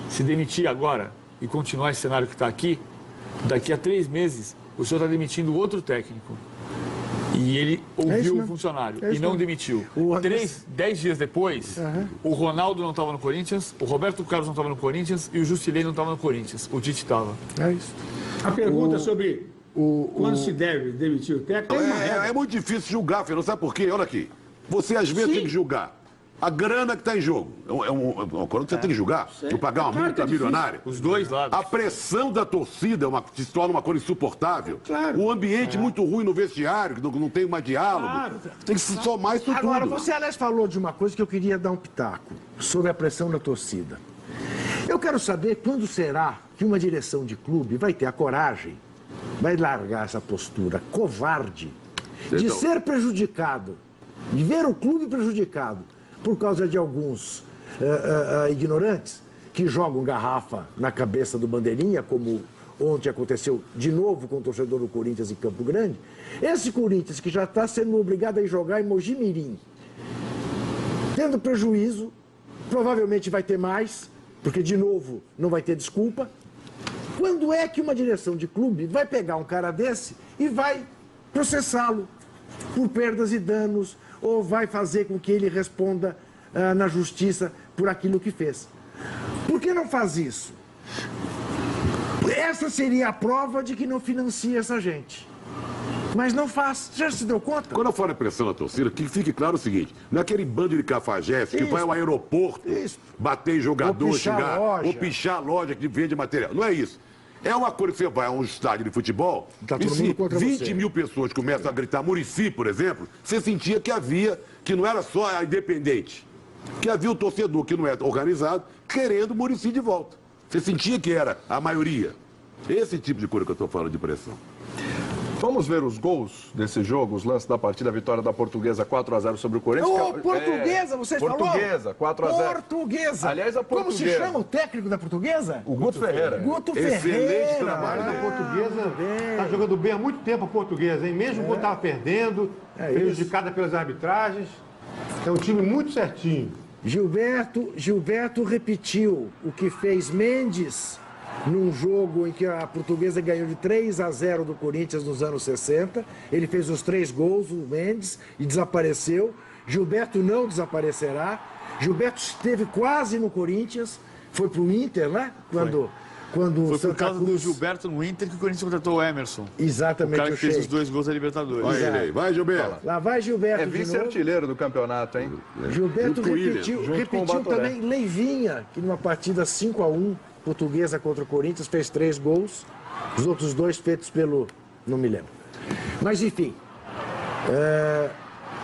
se demitir agora e continuar esse cenário que está aqui, daqui a 3 meses o senhor está demitindo outro técnico. E ele ouviu o mesmo. funcionário É isso e não mesmo. demitiu. O André- 10 dias depois, o Ronaldo não estava no Corinthians, o Roberto Carlos não estava no Corinthians e o Justilei não estava no Corinthians. O Tite estava. É isso. A pergunta sobre quando se deve demitir o técnico tem uma regra. É muito difícil julgar, Fernando. Sabe por quê? Olha aqui. Você às vezes Sim. tem que julgar a grana que está em jogo. É uma coisa que você tem que julgar. Por pagar uma Claro que multa é difícil. milionária. Os dois lados. A pressão da torcida se torna uma coisa insuportável. Claro. O ambiente muito ruim no vestiário, que não tem mais diálogo. Claro. Tem que se somar isso Agora, tudo. você, aliás, falou de uma coisa que eu queria dar um pitaco, sobre a pressão da torcida. Eu quero saber quando será que uma direção de clube vai ter a coragem, vai largar essa postura covarde de Então. ser prejudicado, de ver o clube prejudicado por causa de alguns ignorantes que jogam garrafa na cabeça do Bandeirinha, como ontem aconteceu de novo com o torcedor do Corinthians em Campo Grande. Esse Corinthians que já está sendo obrigado a ir jogar em Mogi Mirim, tendo prejuízo, provavelmente vai ter mais, porque de novo não vai ter desculpa. Quando é que uma direção de clube vai pegar um cara desse e vai processá-lo por perdas e danos, ou vai fazer com que ele responda na justiça por aquilo que fez? Por que não faz isso? Essa seria a prova de que não financia essa gente. Mas não faz. Já se deu conta? Quando eu falo em pressão na torcida, que fique claro o seguinte: não é aquele bando de cafajeste que Isso. vai ao aeroporto Isso. bater em jogador, Ou pichar xingar, loja. ou pichar a loja que vende material. Não é isso. É uma coisa que você vai a um estádio de futebol Tá e todo se mundo contra 20 você. mil pessoas começam a gritar Muricy, por exemplo, você sentia que não era só a Independente, que havia o torcedor que não é organizado querendo Muricy de volta. Você sentia que era a maioria. Esse tipo de coisa que eu estou falando de pressão. Vamos ver os gols desse jogo, os lances da partida, a vitória da Portuguesa 4-0 sobre o Corinthians. Ô, Portuguesa, vocês falaram? Portuguesa, 4-0. Portuguesa. Aliás, a Como se Portuguesa. chama o técnico da Portuguesa? O Guto Ferreira. Guto Excelente Ferreira. trabalho A dele. Portuguesa bem. está jogando bem há muito tempo, a Portuguesa, hein? Mesmo quando estava perdendo, prejudicada pelas arbitragens. É um time muito certinho. Gilberto repetiu o que fez Mendes num jogo em que a Portuguesa ganhou de 3-0 do Corinthians nos anos 60. Ele fez os 3 gols, o Mendes, e desapareceu. Gilberto não desaparecerá. Gilberto esteve quase no Corinthians, foi pro Inter, né? Quando Foi por Santa causa do Cruz- Gilberto no Inter que o Corinthians contratou o Emerson. O Exatamente, cara o que fez os Sheik. 2 gols da Libertadores. Olha ele aí. Vai, Gilberto. Lá vai Gilberto É de novo. vice-artilheiro do campeonato, hein? Gilberto Junto com o William, repetiu, junto com o Batoré. também Leivinha, que numa partida 5-1, Portuguesa contra o Corinthians, fez 3 gols. Os outros 2 feitos pelo... não me lembro. Mas, enfim.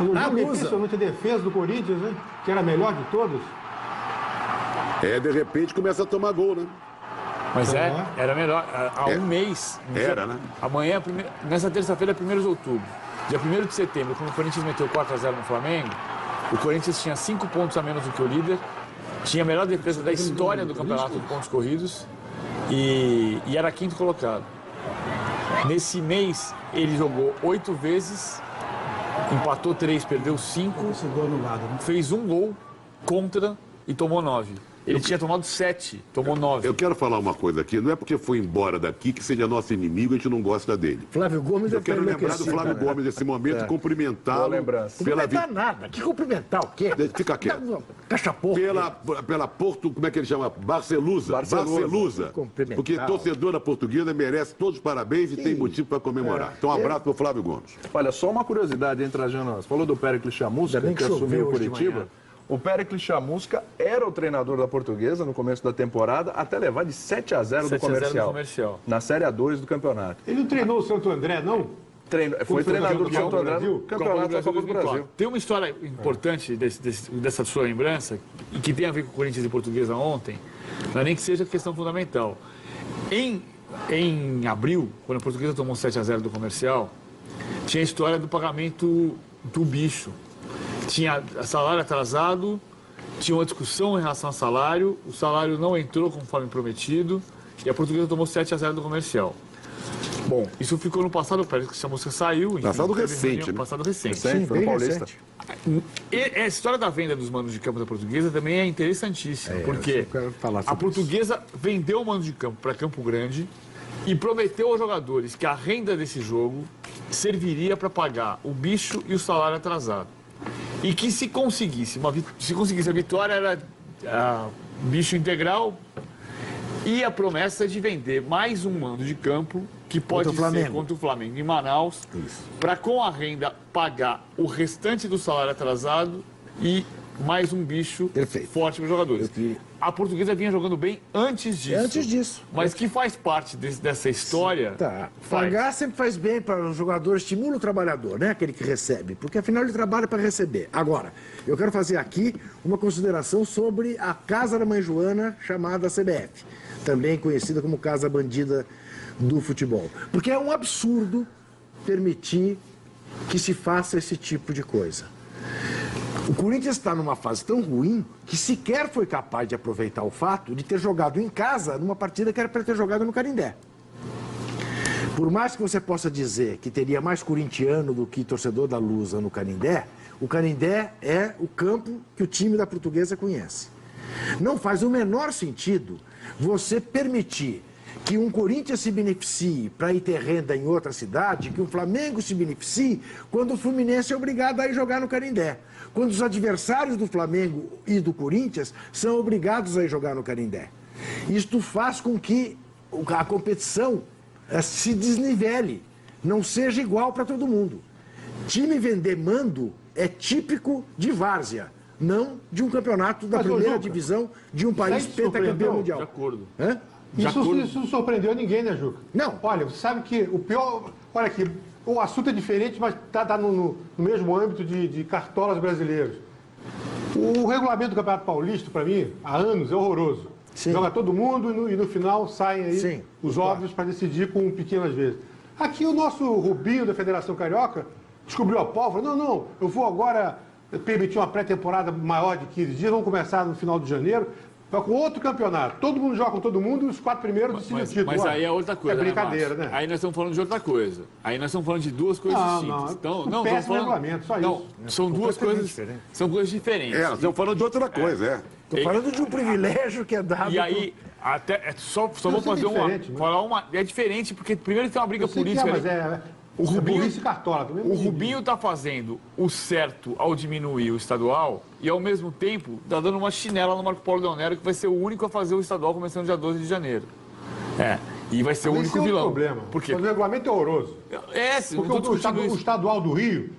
Um A jogo Lusa. impressionante a defesa do Corinthians, né? Que era a melhor de todas. De repente começa a tomar gol, né? Mas era melhor. Há um mês. Era, né? Amanhã, nessa terça-feira, 1º de outubro. Dia 1º de setembro, quando o Corinthians meteu 4-0 no Flamengo, o Corinthians tinha 5 pontos a menos do que o líder, tinha a melhor defesa da história do campeonato de pontos corridos e era 5º colocado. Nesse mês, ele jogou 8 vezes, empatou 3, perdeu 5, fez 1 gol contra e tomou 9. Ele tinha tomado 7, tomou 9. Eu quero falar uma coisa aqui, não é porque foi embora daqui que seja nosso inimigo, a gente não gosta dele. Flávio Gomes Eu quero lembrar do enlouquecido, Flávio né? Gomes nesse momento e Boa cumprimentá-lo lembrança. pela, Cumprimentar nada. Que cumprimentar o quê? Fica quieto. Não, Caixa porra. pela Porto, como é que ele chama? Barcelusa. Barcelusa. Cumprimentar. Porque torcedora portuguesa merece todos os parabéns e tem motivo para comemorar. Então, um abraço para o Flávio Gomes. Olha, só uma curiosidade, hein, Trajano? Você falou do Péricles Chamusca, Ainda bem que que assumiu choveu o hoje de Curitiba. manhã. O Péricles Chamusca era o treinador da Portuguesa no começo da temporada, até levar de 7-0 do 7-0 do comercial. Comercial. Na Série A2 do campeonato. Ele não treinou o Santo André, não? Foi treinador do campeão Santo do André Brasil? no campeonato da Copa do 2004. Brasil. Tem uma história importante dessa sua lembrança, e que tem a ver com o Corinthians e Portuguesa ontem, não é nem que seja questão fundamental. Em abril, quando a Portuguesa tomou 7-0 do Comercial, tinha a história do pagamento do bicho. Tinha salário atrasado, tinha uma discussão em relação ao salário, o salário não entrou conforme prometido, e a Portuguesa tomou 7-0 do Comercial. Bom, isso ficou no passado, parece que a música saiu. Enfim, Passado teve recente, reunião- né? Passado recente. Recente, foi no bem Paulista. recente. E a história da venda dos mandos de campo da Portuguesa também é interessantíssima, porque eu quero falar sobre a Portuguesa vendeu o mando de campo para Campo Grande e prometeu aos jogadores que a renda desse jogo serviria para pagar o bicho e o salário atrasado. E que se conseguisse a vitória, era bicho integral e a promessa de vender mais um mando de campo que pode Contra o ser Flamengo. contra o Flamengo em Manaus, para com a renda pagar o restante do salário atrasado e mais um bicho Perfeito. forte para os jogadores. A Portuguesa vinha jogando bem antes disso. Antes disso. Mas que faz parte dessa história. Tá. Faz. Pagar sempre faz bem para o jogador, estimula o trabalhador, né? Aquele que recebe, porque afinal ele trabalha para receber. Agora, eu quero fazer aqui uma consideração sobre a Casa da Mãe Joana, chamada CBF, também conhecida como Casa Bandida do Futebol. Porque é um absurdo permitir que se faça esse tipo de coisa. O Corinthians está numa fase tão ruim que sequer foi capaz de aproveitar o fato de ter jogado em casa numa partida que era para ter jogado no Canindé. Por mais que você possa dizer que teria mais corintiano do que torcedor da Lusa no Canindé, o Canindé é o campo que o time da Portuguesa conhece. Não faz o menor sentido você permitir que um Corinthians se beneficie para ir ter renda em outra cidade, que um Flamengo se beneficie quando o Fluminense é obrigado a ir jogar no Canindé. Quando os adversários do Flamengo e do Corinthians são obrigados a ir jogar no Canindé. Isto faz com que a competição se desnivele, não seja igual para todo mundo. Time vender mando é típico de várzea, não de um campeonato da Mas, ô, primeira Juca, divisão de um país isso surpreendeu? pentacampeão De mundial. acordo. Hã? Isso não surpreendeu ninguém, né, Juca? Não. Olha, você sabe que o pior... Olha aqui, o assunto é diferente, mas está no mesmo âmbito de cartolas brasileiros. O regulamento do Campeonato Paulista, para mim, há anos, é horroroso. Sim. Joga todo mundo e no final saem aí Sim, os claro. óbvios para decidir com pequenas vezes. Aqui o nosso Rubinho da Federação Carioca descobriu a pólvora. Não, eu vou agora permitir uma pré-temporada maior de 15 dias, vamos começar no final de janeiro, vai com outro campeonato. Todo mundo joga com todo mundo e os 4 primeiros decidem o título. Mas Olha, aí é outra coisa. É brincadeira, Márcio? né? Aí nós estamos falando de outra coisa. Aí nós estamos falando de duas coisas Não, distintas. não, Então, um não, péssimo estamos falando... regulamento, só não, isso. são duas Completamente coisas. diferente. São coisas diferentes. nós estamos falando de outra coisa, é. Estou falando de um privilégio que é dado. E aí, até, só vou sei fazer que é diferente, mas- falar uma. É diferente, porque primeiro tem uma briga Eu sei que política. mas ali. o Rubinho- burrice cartola também. O Rubinho está fazendo o certo ao diminuir o estadual e, ao mesmo tempo, está dando uma chinela no Marco Paulo Leonero, que vai ser o único a fazer o estadual começando dia 12 de janeiro. E vai ser o Mas único esse é vilão. outro problema. Por quê? Mas o regulamento é horroroso. Sim, Porque não tô o discutindo isso. estadual do Rio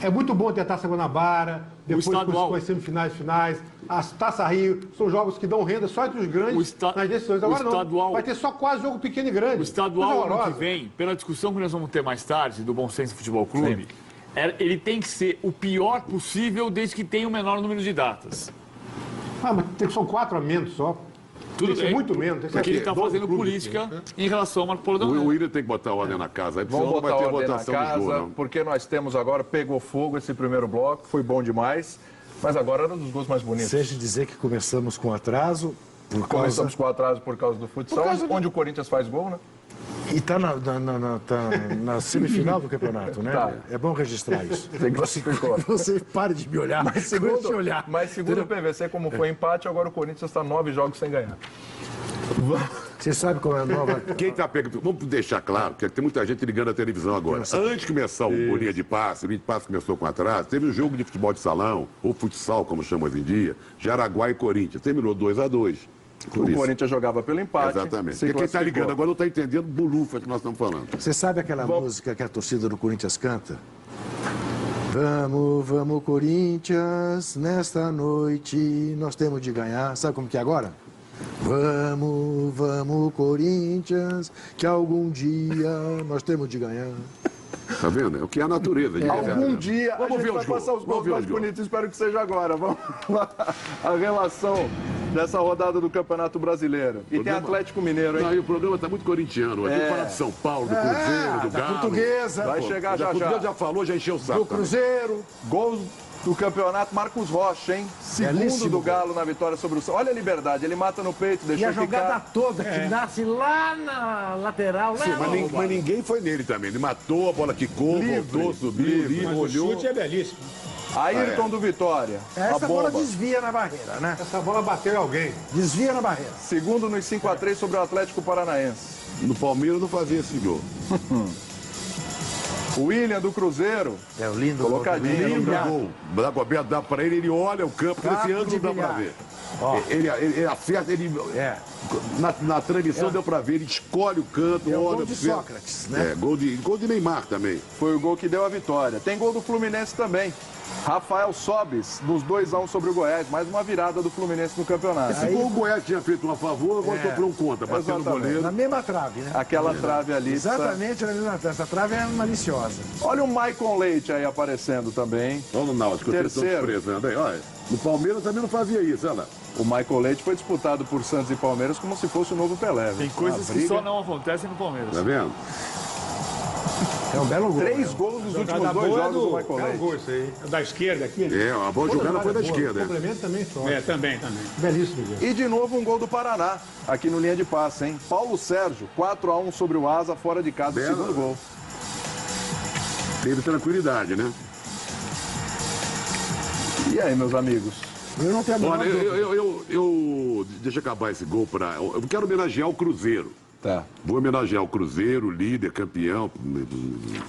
é muito bom ter a Taça Guanabara, depois estadual- com as semifinais, finais. A Taça Rio são jogos que dão renda só entre os grandes nas decisões. Agora o estadual- não, vai ter só quase jogo pequeno e grande. O estadual, Coisa ano que horrorosa. vem, pela discussão que nós vamos ter mais tarde, do Bom Senso Futebol Clube, ele tem que ser o pior possível desde que tenha o menor número de datas. Mas são 4 a menos só. Tudo Tem que ser bem. muito menos. Tem que Porque ser ele está 12 fazendo clubes. política em relação ao Marco Paulo O Leonero. William tem que botar ordem na casa, aí senão Vamos não vai botar ter ordem na votação dos casa, gols, não. porque nós temos agora, pegou fogo esse primeiro bloco, foi bom demais, mas agora era um dos gols mais bonitos. Seja dizer que começamos com atraso, por causa... Começamos com atraso por causa do futsal, onde o Corinthians faz gol, né? E está na semifinal do campeonato, né? Tá. É bom registrar isso. Você classificou. Você pare de me olhar. Mas segundo, te olhar. o PVC, como foi empate, agora o Corinthians está 9 jogos sem ganhar. Você sabe qual é a nova... Quem está pegando. Vamos deixar claro, porque tem muita gente ligando a televisão agora. Antes de começar o linha de passe, o linha de passe começou com atraso, teve um jogo de futebol de salão, ou futsal, como chama hoje em dia, Jaraguá e Corinthians. Terminou 2-2. O Corinthians jogava pelo empate. Exatamente. se Porque quem está classificou. ligando agora não está entendendo bolufa que nós estamos falando. Você sabe aquela música que a torcida do Corinthians canta? Vamos, vamos, Corinthians, nesta noite nós temos de ganhar. Sabe como que é agora? Vamos, vamos, Corinthians, que algum dia nós temos de ganhar. Tá vendo? É o que é a natureza. de Algum dia Vamos a gente ver vai os gols. passar os Vamos gols ver os mais gols. bonitos, espero que seja agora. Vamos lá. A relação dessa rodada do Campeonato Brasileiro. E tem Problema- Atlético Mineiro, hein? Não, e o programa está muito corintiano. Tem que falar de São Paulo, do Cruzeiro, do da Galo. Portuguesa, Vai chegar já Portuguesa já. já falou, já encheu o saco. do Cruzeiro. Gols do campeonato, Marcos Rocha, hein? Segundo Belíssimo do gol. Galo na vitória sobre o... Olha a liberdade, ele mata no peito, E deixou a jogada ficar. toda que nasce lá na lateral. Sim, mas ninguém foi nele também. Ele matou, a bola quicou, voltou, subiu, livre, Mas o olhou. chute é belíssimo. Ayrton do Vitória, Essa a bola bomba. desvia na barreira, né? Essa bola bateu em alguém. Desvia na barreira. Segundo nos 5-3 sobre o Atlético Paranaense. No Palmeiras não fazia esse gol. O William do Cruzeiro, É o lindo colocadinho. gol. no Lindo lugar. gol. Dagoberto dá pra ele olha o campo, Campo nesse ângulo de dá pra bilhar. ver. Ó. Ele acerta, ele. É. Na transmissão deu pra ver, ele escolhe o canto, É o olha gol de pro centro. Sócrates, né? É, gol de Neymar também. Foi o gol que deu a vitória. Tem gol do Fluminense também. Rafael Sobis, nos 2-1 sobre o Goiás. Mais uma virada do Fluminense no campeonato. Esse gol o Goiás tinha feito um a favor, agora sofreu um contra, batendo no Exatamente. goleiro. Na mesma trave, né? Aquela trave ali. Exatamente na mesma trave. Essa trave é maliciosa. Olha o Maicon Leite aí aparecendo também. Olha no Náutico, vocês estão Terceiro. desprezando aí. Olha, no Palmeiras também não fazia isso, olha lá. O Maicon Leite foi disputado por Santos e Palmeiras como se fosse o novo Pelé. viu? Tem coisas Uma que briga. só não acontecem no Palmeiras. Tá vendo? É um belo gol. 3 gols nos últimos Jogada 2 boa jogos do do- Maicon É um Leite. gol isso aí. É da esquerda aqui. É, a bola jogada foi da Boa, esquerda. O é. complemento também só. É, também. Belíssimo gol. E de novo um gol do Paraná, aqui no linha de passe, hein? Paulo Sérgio, 4-1 sobre o Asa, fora de casa, o Bela. segundo gol. Teve tranquilidade, né? E aí, meus amigos? Eu não tenho a menor Olha, dúvida. deixa eu acabar esse gol para. Eu quero homenagear o Cruzeiro. Tá. Vou homenagear o Cruzeiro, líder, campeão,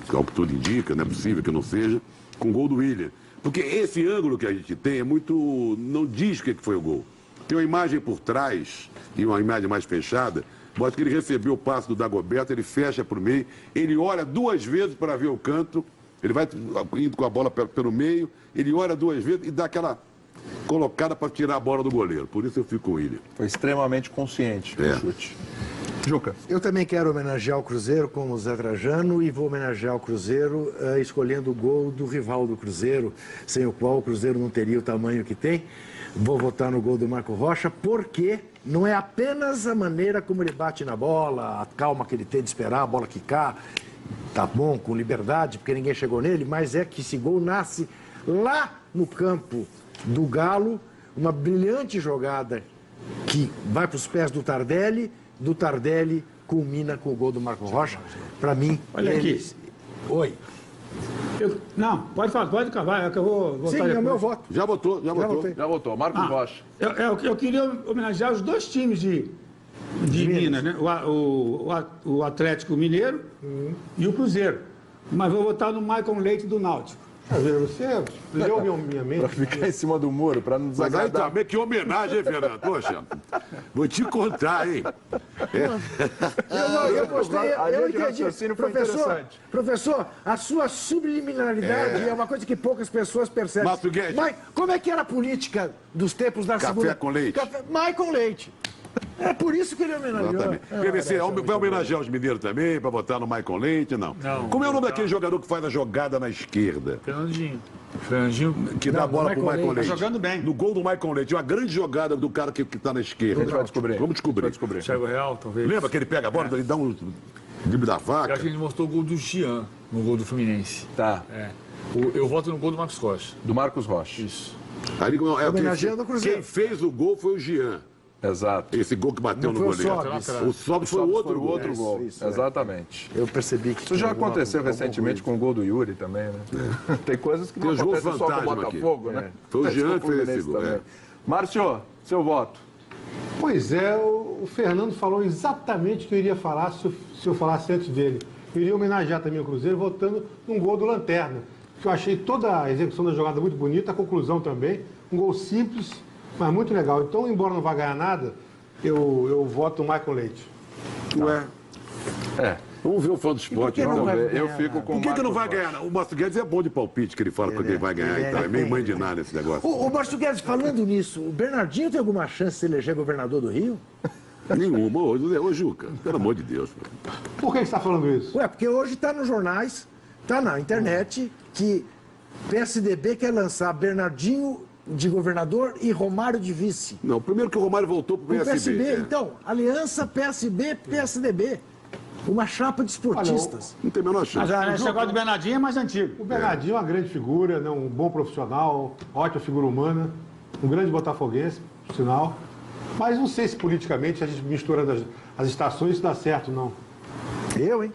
que é o que tudo indica, não é possível que não seja, com o gol do William. Porque esse ângulo que a gente tem é muito. Não diz o que foi o gol. Tem uma imagem por trás e uma imagem mais fechada, Mostra que ele recebeu o passe do Dagoberto, ele fecha para o meio, ele olha 2 vezes para ver o canto, ele vai indo com a bola pelo meio, ele olha 2 vezes e dá aquela colocada para tirar a bola do goleiro. Por isso eu fico com ele. Foi extremamente consciente o chute. Juca. Eu também quero homenagear o Cruzeiro como o Zé Trajano e vou homenagear o Cruzeiro escolhendo o gol do rival do Cruzeiro, sem o qual o Cruzeiro não teria o tamanho que tem. Vou votar no gol do Marco Rocha, porque não é apenas a maneira como ele bate na bola, a calma que ele tem de esperar a bola quicar, tá bom, com liberdade, porque ninguém chegou nele, mas é que esse gol nasce lá no campo do Galo, uma brilhante jogada que vai para os pés do Tardelli culmina com o gol do Marco Rocha. Para mim, Olha aqui. Oi. Não, pode falar, pode acabar, é que eu vou votar Sim, é depois. o meu voto. Já votou, já votou. votei. Já votou. Marcos Rocha. Eu queria homenagear os 2 times de Minas, né? O Atlético Mineiro e o Cruzeiro. Mas vou votar no Maicon Leite do Náutico. Você leu minha mente. Para ficar em cima do muro, para não Mas aí desagradar. também, que homenagem, hein, Fernando? Poxa, vou te contar, hein? Eu gostei, A linha eu de entendi. raciocínio foi interessante. Professor, a sua subliminaridade é uma coisa que poucas pessoas percebem. Márcio Guedes. Mas como é que era a política dos tempos da Café segunda... com leite. Maicon Leite. É por isso que ele homenageou. Exatamente. PVC, vai homenagear os mineiros também, para votar no Maicon Leite? Não. Como é o nome daquele jogador que faz a jogada na esquerda? Fernandinho. Que dá a bola pro Maicon Leite. Tá jogando bem. No gol do Maicon Leite. Uma grande jogada do cara que tá na esquerda. A gente vai descobrir. Vamos descobrir. Thiago Real, talvez. Lembra que ele pega a bola, ele dá um drible da Eu vaca? acho que ele mostrou o gol do Jean no gol do Fluminense. Tá. Eu voto no gol do Marcos Rocha. Do Marcos Rocha. Isso. Aí, Homenageando o Cruzeiro. quem fez o gol foi o Jean. Exato. Esse gol que bateu Não no foi o goleiro. Sobis. O Sobis foi o outro gol. Outro gol. Isso, Exatamente. Eu percebi que... Isso já tinha alguma- aconteceu algum recentemente com o gol do Yuri também, né? Tem coisas que não Tem os gols acontecem só com o fantasma aqui. Botafogo, né? Foi o Jean que fez esse Fluminense gol, também. é. Márcio, seu voto. Pois é, o Fernando falou exatamente o que eu iria falar se eu falasse antes dele. Eu iria homenagear também o Cruzeiro votando num gol do Lanterna, que eu achei toda a execução da jogada muito bonita, a conclusão também. Um gol simples, mas muito legal. Então, embora não vá ganhar nada, eu voto no Maicon Leite. Ué, É. vamos ver o fã do esporte. que não Vamos vai ver. ganhar Eu fico com Por que não Marcos vai Rocha. ganhar? O Márcio Guedes é bom de palpite, que ele fala quando ele vai ganhar e tal. É meio mãe de nada esse negócio. O Márcio Guedes, falando nisso, o Bernardinho tem alguma chance de se eleger governador do Rio? Nenhuma. Ô, Juca, pelo amor de Deus. Por que você está falando isso? Ué, porque hoje está nos jornais, está na internet, que PSDB quer lançar Bernardinho de governador e Romário de vice. Não, primeiro que o Romário voltou pro O PSB. PSB, é. então, aliança PSB-PSDB. Uma chapa de esportistas. Não tem a menor Mas chance. esse negócio do Bernardinho é mais antigo. O Bernardinho é uma grande figura, né? Um bom profissional, ótima figura humana, um grande botafoguense, por sinal. Mas não sei se politicamente a gente misturando as estações isso dá certo, não. Eu, hein?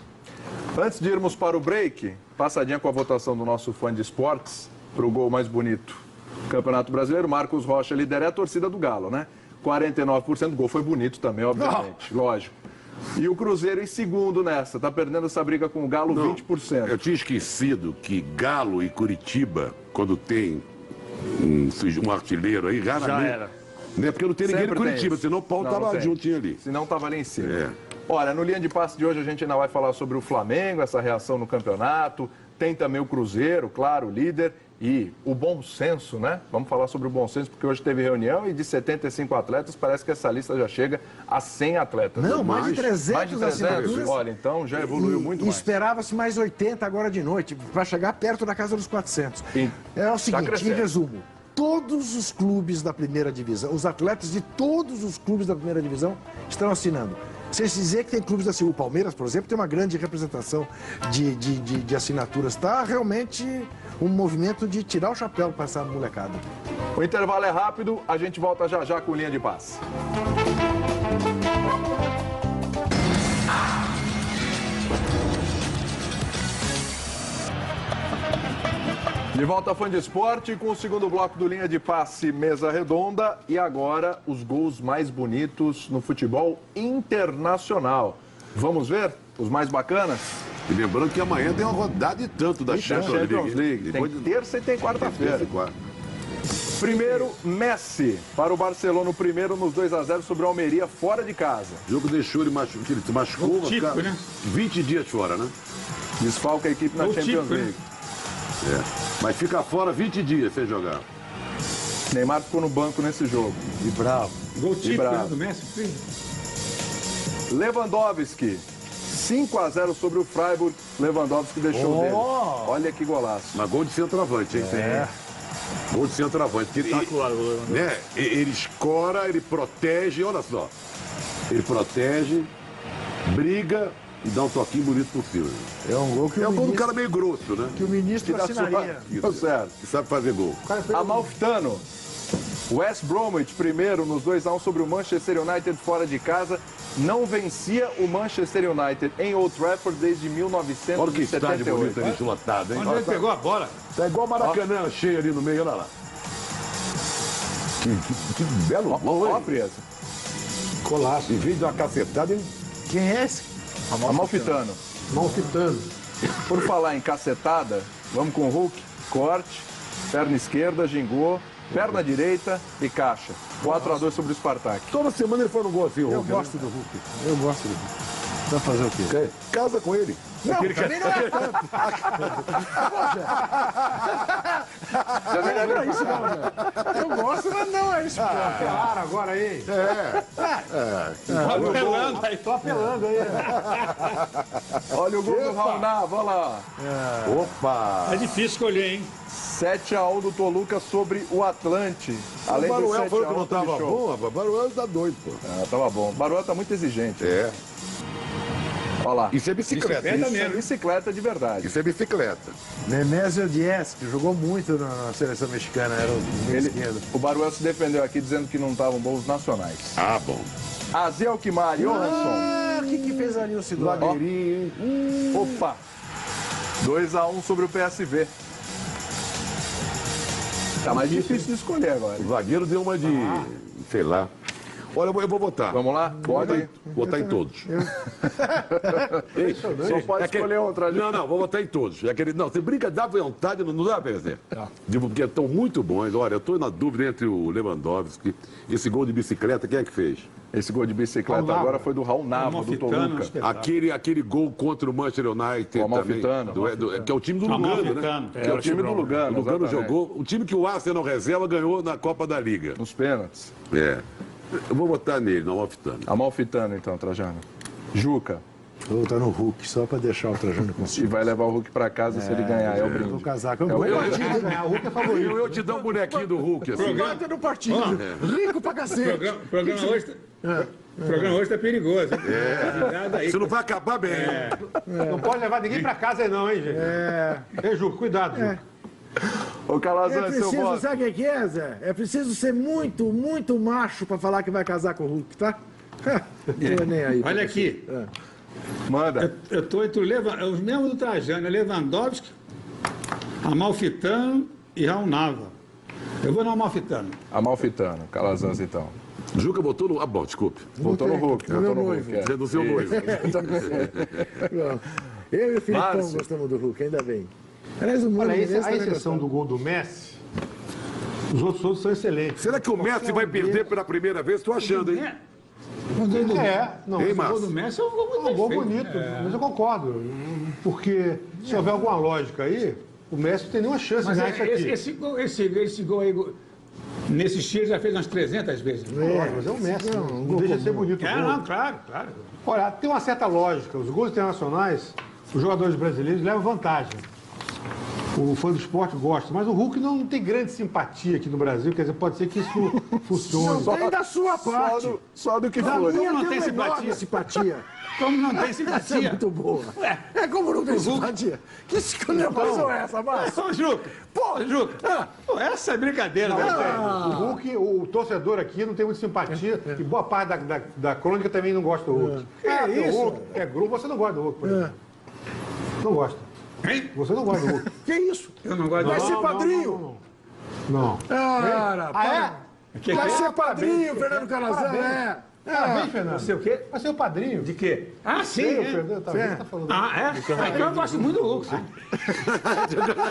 Antes de irmos para o break, passadinha com a votação do nosso fã de esportes para o gol mais bonito. Campeonato Brasileiro, Marcos Rocha lidera, é a torcida do Galo, né? 49%, o gol foi bonito também, obviamente, lógico. E o Cruzeiro em segundo nessa, tá perdendo essa briga com o Galo, Não, 20%. Eu tinha esquecido que Galo e Curitiba, quando tem um artilheiro aí, raramente. Já era. Né? Porque não tem ninguém Sempre no tem Curitiba, isso. senão o Paulo Não, estava não tem. juntinho ali. Senão estava ali em cima. É. Olha, no linha de passe de hoje a gente ainda vai falar sobre o Flamengo, essa reação no campeonato. Tem também o Cruzeiro, claro, o líder. E o bom senso, né? Vamos falar sobre o bom senso, porque hoje teve reunião e de 75 atletas, parece que essa lista já chega a 100 atletas. Não, mais de 300 mais de 300. assinaturas. Olha, então já evoluiu muito E mais. esperava-se mais 80 agora de noite, para chegar perto da casa dos 400. Sim. É o Tá seguinte, em crescendo. resumo, todos os clubes da primeira divisão, os atletas de todos os clubes da primeira divisão estão assinando. Sem se dizer que tem clubes assim, o Palmeiras, por exemplo, tem uma grande representação de assinaturas. Está realmente um movimento de tirar o chapéu para essa molecada. O intervalo é rápido, a gente volta já já com linha de passe. De volta, fã de esporte, com o segundo bloco do Linha de Passe, mesa redonda. E agora, os gols mais bonitos no futebol internacional. Vamos ver os mais bacanas? E lembrando que amanhã tem uma rodada e tanto da Champions Champions League. League. Tem Depois de- terça e tem quarta-feira. Terça e quarta. Primeiro, Messi para o Barcelona, o primeiro nos 2-0 sobre o Almeria, fora de casa. O jogo deixou ele ele se machucou, vai típico, ficar né? 20 dias fora, né? Desfalca a equipe na Gol Champions típico, League. É. Mas fica fora 20 dias sem jogar. Neymar ficou no banco nesse jogo. E bravo. Gol típico, bravo. né, do Messi. Lewandowski, 5-0 sobre o Freiburg. Lewandowski deixou dele. Olha que golaço. Mas gol de centroavante, hein? Gol de centroavante. Que né? Ele escora, ele protege, olha só. Ele protege, briga e dá um toquinho bonito por cima. É um gol que É o um gol do ministro, cara meio grosso, né? que o ministro Que dá assinaria. Tá certo. Que sabe fazer gol. Amalfitano. West Bromwich, primeiro nos 2-1 sobre o Manchester United fora de casa. Não vencia o Manchester United em Old Trafford desde Olha que estádio 1978. bonito ali, lotado, hein? Onde ele pegou a bola? Tá igual Maracanã, cheio ali no meio, olha lá. Que belo gol, Ó, hein? Frieza. Colasso. Em vez de uma cacetada, ele... Quem é esse? Amalfitano. Malfitano. Por falar em cacetada, vamos com o Hulk. Corte, perna esquerda, gingou, perna direita e caixa. 4-2 sobre o Spartak. Toda semana ele foi no gol assim, o Eu Hulk, gosto do Hulk. Eu gosto do Hulk. Vai fazer o quê? né? Casa com ele. Não, também não é tanto. Não é pra isso, não, velho. Eu gosto, mas não é isso. Claro, agora aí. Apelando aí. Tô apelando aí. Olha o gol do Raul Nava, olha lá. Opa! É difícil escolher, hein? 7-1 do Toluca sobre o Atlante. O Além do Baruel falou que 7-1 não tava fechou. bom, rapaz. O Baruel tá doido, pô. Ah, tava bom. O Baruel tá muito exigente. É. Olha lá. Isso é bicicleta. Bicicleta Isso é bicicleta de verdade. Isso é bicicleta. Nemésio Dias, que jogou muito na seleção mexicana, era o meio esquerdo. O Baruel se defendeu aqui dizendo que não estavam bons nacionais. Ah, bom. Azel Kimar, Johansson. Ah, o que fez ali o Sidónio? Zagueirinho, hein? Opa! 2-1 sobre o PSV. Tá mais difícil de escolher agora. O zagueiro deu uma de... sei lá. Olha, eu vou votar. Vamos lá? Pode? Votar em todos. Ei, Só pode escolher outra. Não, vou votar em todos. É aquele... Não, você brinca, dá vontade, não dá pra dizer. Porque estão muito bons. Olha, eu estou na dúvida entre o Lewandowski, esse gol de bicicleta, quem é que fez? Esse gol de bicicleta Raul Nava. agora foi do Raul Nava, do Amalfitano, Toluca. espetáculo. Aquele gol contra o Manchester United O também. Amalfitano. Que é o time do Lugano, né? Amalfitano. É o time do Lugano. O Lugano exatamente. jogou. O time que o Arsenal reserva ganhou na Copa da Liga. Nos pênaltis. É. Eu vou votar nele, no Amalfitano. Amalfitano, então, Trajano. Juca. Vou botar no Hulk, só pra deixar o Trajano E consigo. vai levar o Hulk pra casa se ele ganhar. É o O brinde. casaco é um É o bom eu- partido. Ganhar o Hulk é favorito. Eu te dou um bonequinho do Hulk, assim. Bota no partido. Rico pra O cacete. programa hoje o programa hoje tá perigoso. Hein? Cuidado aí. Você não vai acabar bem. Não pode levar ninguém pra casa aí não, hein, gente? Ei, Ju, cuidado, Ju. Ô, Calazan, É seu preciso, voto. sabe o que é, Zé? É preciso ser muito, muito macho pra falar que vai casar com o Hulk, tá? Tô nem aí. Olha aqui. Manda. Eu estou entre os mesmos do Trajano, Lewandowski, Amalfitano e Raul Nava. Eu vou no Amalfitano. Amalfitano. Calazan, então. Juca botou no... Ah, bom, desculpe. Voltou no Hulk. No Voltou meu no noivo. Hulk. é. Você é do seu noivo. Eu e o Filipão Márcio. gostamos do Hulk, ainda bem. Aliás, o mundo Olha, mesmo a também exceção gostava. do gol do Messi, os outros todos são excelentes. Será que o Messi vai perder pela primeira vez? Estou achando, hein? O gol do, Não, Ei, esse Márcio. gol do Messi é um gol muito é um gol bem feito. bonito, mas eu concordo. Porque se houver alguma lógica aí, o Messi não tem nenhuma chance de Mas ganhar isso aqui. esse gol aí, nesse Chile já fez umas 300 vezes. Lógico, mas é o Messi, não deixa de ser bonito o É, gol. não, claro. Olha, tem uma certa lógica. Os gols internacionais, os jogadores brasileiros levam vantagem. O fã do esporte gosta, mas o Hulk não tem grande simpatia aqui no Brasil, quer dizer, pode ser que isso funcione. Tem da sua parte. Só do que Da for. minha não tem tem menor simpatia? simpatia. Como não tem Essa é simpatia? muito boa. É como não tem simpatia. Que escolha é essa, Márcio? Ô, Juca! Pô, Juca! Pô, essa é brincadeira, né? O Hulk, o torcedor aqui não tem muita simpatia e boa parte da crônica também não gosta do Hulk. Que O isso? Hulk é grupo, você não gosta do Hulk, por exemplo. Não gosta. Hein? Você não gosta do Hulk. Que isso? Eu não gosto Vai de... ser padrinho? Não. Cara, Ah, é? Que vai é? ser padrinho, Fernando Calazan, é. Parabéns, Fernando. Você o quê? Vai ser o padrinho. De quê? Ah, sim. Sim, o é. Fernando tá falando. Ah, é? Então eu gosto muito do Hulk, sim.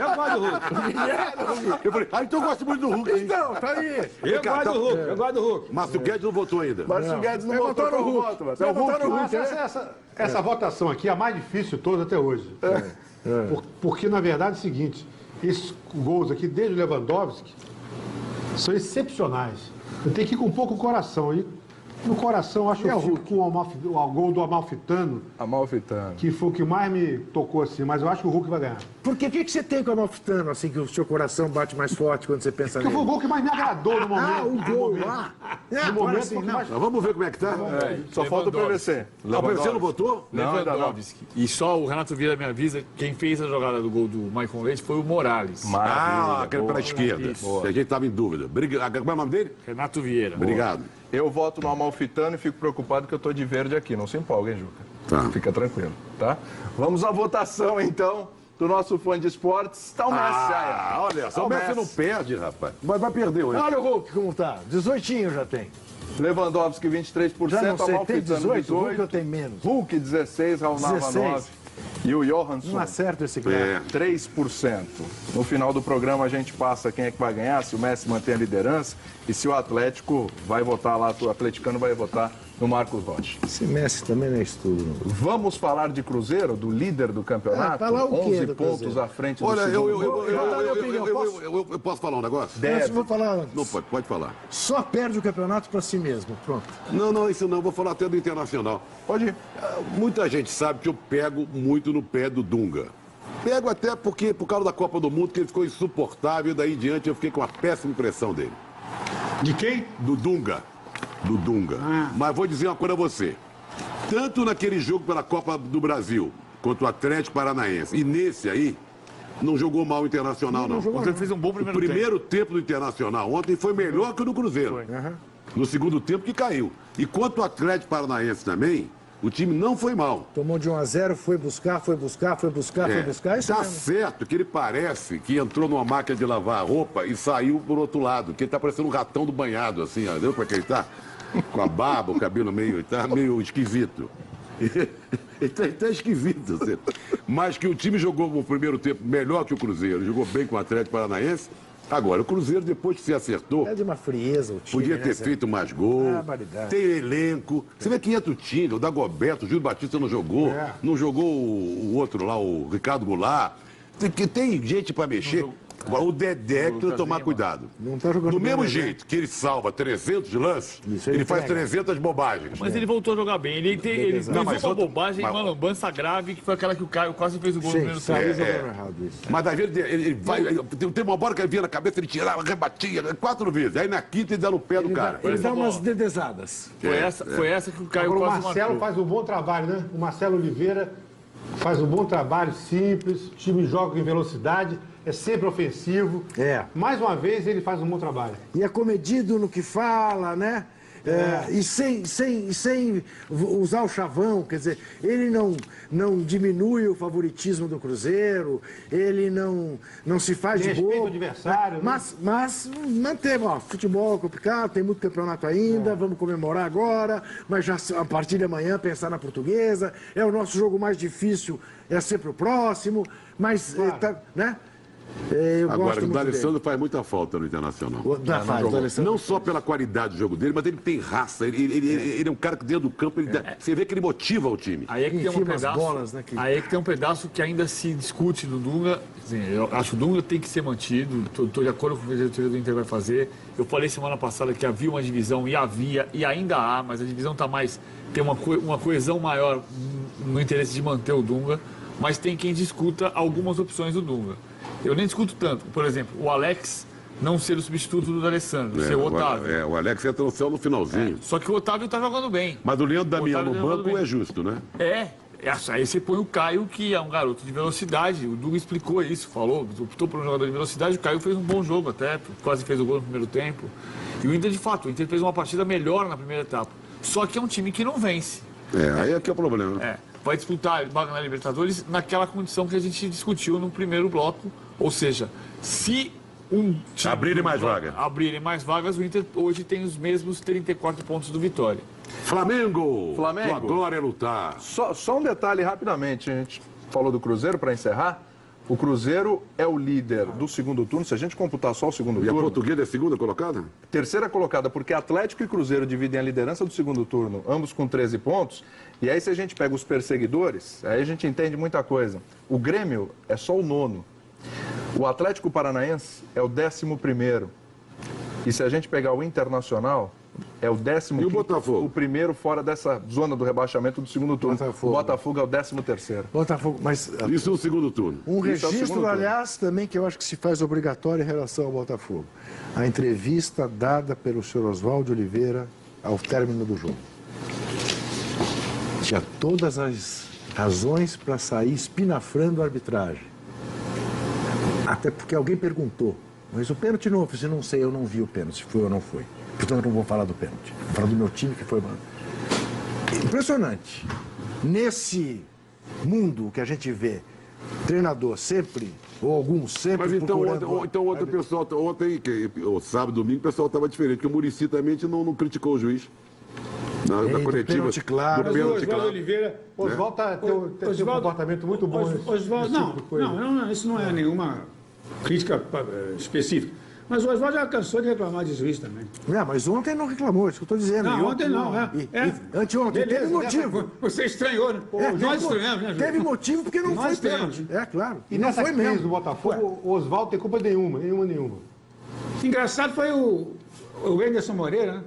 Eu gosto do Hulk. Eu falei, então eu gosto muito do Hulk. Então, tá aí. Eu gosto do Hulk, eu gosto do Hulk. Márcio Guedes não votou ainda. Márcio Guedes não Vai votou votar no como Hulk. voto, mas Vai é o votar Hulk. no Mas Hulk, essa votação aqui é a mais difícil toda até hoje. Porque, na verdade, é o seguinte: esses gols aqui, desde o Lewandowski, são excepcionais. Eu tenho que ir com um pouco o coração. E no coração, acho que eu fico com o gol do Amalfitano, Amalfitano. que foi o que mais me tocou assim, mas eu acho que o Hulk vai ganhar. Por quê? O que você tem com o Amalfitano, assim, que o seu coração bate mais forte quando você pensa Porque foi o nele? gol que mais me agradou no momento. Ah, o gol lá. No Agora momento, sim, foi o que não. mais... Mas vamos ver como é que tá. Só falta o PVC. Ah, o PVC não votou? Não, ainda não. Lewandowski. E só o Renato Vieira me avisa, quem fez a jogada do gol do Michael Leite foi o Morales. Ah, aquele pela esquerda. Isso. Que a gente estava em dúvida. Como é o nome dele? Renato Vieira. Obrigado. Eu voto no Amalfitano e fico preocupado que eu tô de verde aqui. Não se empolga, hein, Juca? Tá. Fica tranquilo, tá? Vamos à votação, então, do nosso fã de esportes. Tá o Messi. Ah, olha só, o Messi não perde, rapaz. Vai perder hoje. Olha o Hulk como tá. 18 já tem. Lewandowski, 23%. Já não sei, tem Amalfitano, 18? O Hulk eu tenho menos. Hulk, 16%. Raul Nava, 16. 9%. E o Johansson, Não acerta esse cara. É. 3%. No final do programa a gente passa quem é que vai ganhar, se o Messi mantém a liderança e se o Atlético vai votar lá, o atleticano vai votar no Marcos Rocha. Esse Messi também não é estudo. Não. Vamos falar de Cruzeiro, do líder do campeonato? falar o quê 11 do pontos Cruzeiro? à frente do Olha, segundo. eu posso falar um negócio? Antes, eu vou falar antes. Não pode falar. Só perde o campeonato pra si mesmo. Pronto. Não, isso não. Vou falar até do Internacional. Pode ir. Muita gente sabe que eu pego muito no pé do Dunga. Pego até porque, por causa da Copa do Mundo, que ele ficou insuportável, e daí em diante eu fiquei com uma péssima impressão dele. De quem? Do Dunga. Mas vou dizer uma coisa a você. Tanto naquele jogo pela Copa do Brasil, contra o Atlético Paranaense, e nesse aí, não jogou mal o Internacional, não. Você fez um bom O primeiro, primeiro tempo do Internacional ontem foi melhor que o do Cruzeiro. No segundo tempo que caiu. E quanto ao Atlético Paranaense também, o time não foi mal. Tomou de 1-0, foi buscar. Isso Tá mesmo. certo que ele parece que entrou numa máquina de lavar roupa e saiu por outro lado, que ele tá parecendo um ratão do banhado, assim, ó. Deu pra que ele tá? Com a barba, o cabelo meio esquisito. Ele tá esquisito, assim. Mas que o time jogou no primeiro tempo melhor que o Cruzeiro, jogou bem com o Atlético Paranaense. Agora, o Cruzeiro, depois que se acertou, É de uma frieza o time. podia né, ter Zé? feito mais gol, Barbaridade. tem elenco. Você vê que entra o time, o Dagoberto, o Júlio Batista não jogou, não jogou o outro lá, o Ricardo Goulart. Tem gente pra mexer. Agora, o Dedé que tem que tomar cuidado. Não tá jogando Do bem, mesmo né? jeito que ele salva 300 lances, Isso, ele ele faz entrega. 300 bobagens. Mas ele voltou a jogar bem. Ele fez Não, mas uma outro- bobagem, mas- uma lambança grave, que foi aquela que o Caio quase fez o gol no Sim, primeiro saiu tempo. jogando errado isso. Mas às vezes ele vai. Tem uma bola que ele vinha na cabeça, ele tirava, rebatia 4 vezes. Aí na quinta ele dá no pé do cara. Ele dá umas dedesadas. Foi essa que o Caio Agora, o quase Marcelo matou. faz um bom trabalho, né? O Marcelo Oliveira faz um bom trabalho, simples, o time joga em velocidade, é sempre ofensivo. É. Mais uma vez, ele faz um bom trabalho. E é comedido no que fala, né? E sem usar o chavão, quer dizer, ele não diminui o favoritismo do Cruzeiro, ele não se faz de Respeita bobo. o adversário, né? Mas manteve, ó, futebol é complicado, tem muito campeonato ainda, vamos comemorar agora, mas já a partir de amanhã pensar na Portuguesa, é o nosso jogo mais difícil, é sempre o próximo, mas, né? Eu Agora, gosto o muito D'Alessandro faz muita falta no Internacional. dele. Não só pela qualidade do jogo dele, mas ele tem raça. Ele é um cara que dentro do campo, você vê que ele motiva o time. Aí é que tem um Enfia umas pedaço. bolas, né, que- Aí é que tem um pedaço que ainda se discute do Dunga. Assim, eu acho que o Dunga tem que ser mantido. Estou de acordo com o que a diretoria do Inter vai fazer. Eu falei semana passada que havia uma divisão, e havia, e ainda há, mas a divisão está mais. Tem uma coesão maior no interesse de manter o Dunga, mas tem quem discuta algumas opções do Dunga. Eu nem discuto tanto. Por exemplo, o Alex não ser o substituto do D'Alessandro, ser o Otávio. O Alex entra no céu no finalzinho. Só que o Otávio está jogando bem. Mas o Leandro Damião no Otávio jogando banco bem. é justo, né? Aí você põe o Caio, que é um garoto de velocidade. O Dunga explicou isso, falou, optou por um jogador de velocidade. O Caio fez um bom jogo até, quase fez o gol no primeiro tempo. E o Inter, de fato, o Inter fez uma partida melhor na primeira etapa. Só que é um time que não vence. Aí é que é o problema. Vai disputar vaga na Libertadores naquela condição que a gente discutiu no primeiro bloco. Ou seja, se Abrirem mais vagas. Abrirem mais vagas, o Inter hoje tem os mesmos 34 pontos do Vitória. Flamengo! Flamengo. Agora é lutar. Só um detalhe rapidamente, a gente falou do Cruzeiro para encerrar. O Cruzeiro é o líder do segundo turno, se a gente computar só o segundo E a turno. Portuguesa é a segunda colocada? Terceira colocada, porque Atlético e Cruzeiro dividem a liderança do segundo turno, ambos com 13 pontos. E aí, se a gente pega os perseguidores, aí a gente entende muita coisa. O Grêmio é só o 9º. O Atlético Paranaense é o 11º. E se a gente pegar o Internacional, é o 15º. E o Botafogo? O primeiro fora dessa zona do rebaixamento do segundo turno. Botafogo. O Botafogo é o 13º. Botafogo, mas Isso no segundo turno. um Isso é o segundo registro, turno. aliás, também que eu acho que se faz obrigatório em relação ao Botafogo. A entrevista dada pelo senhor Oswaldo Oliveira ao término do jogo. Tinha todas as razões para sair espinafrando a arbitragem. Até porque alguém perguntou, mas o pênalti não houve? Não sei, eu não vi o pênalti, se foi ou não foi. Portanto, eu não vou falar do pênalti. Vou falar do meu time que foi... Impressionante. Nesse mundo que a gente vê, treinador sempre, ou alguns sempre Mas então, procurando... ontem o pessoal, o sábado, domingo, o pessoal estava diferente, porque o Muricy também não criticou o juiz. Na do coletiva. pênalti claro. Do Mas o pênalti Oswaldo claro. Oliveira... O Oswaldo tem um comportamento muito bom. Oswaldo, não, isso não é nenhuma crítica específica. Mas o Oswaldo já cansou de reclamar de juiz também. Não, mas ontem não reclamou, isso que eu estou dizendo. Não, E ontem não. anteontem Beleza, teve motivo. Você estranhou, né? Nós estranhamos, né, Júlio? Teve motivo porque não Nós foi estranhamos. pênalti. É, claro. E não nessa foi crise mesmo. do Botafogo, o Oswaldo tem culpa nenhuma. Engraçado foi o Anderson Moreira, né?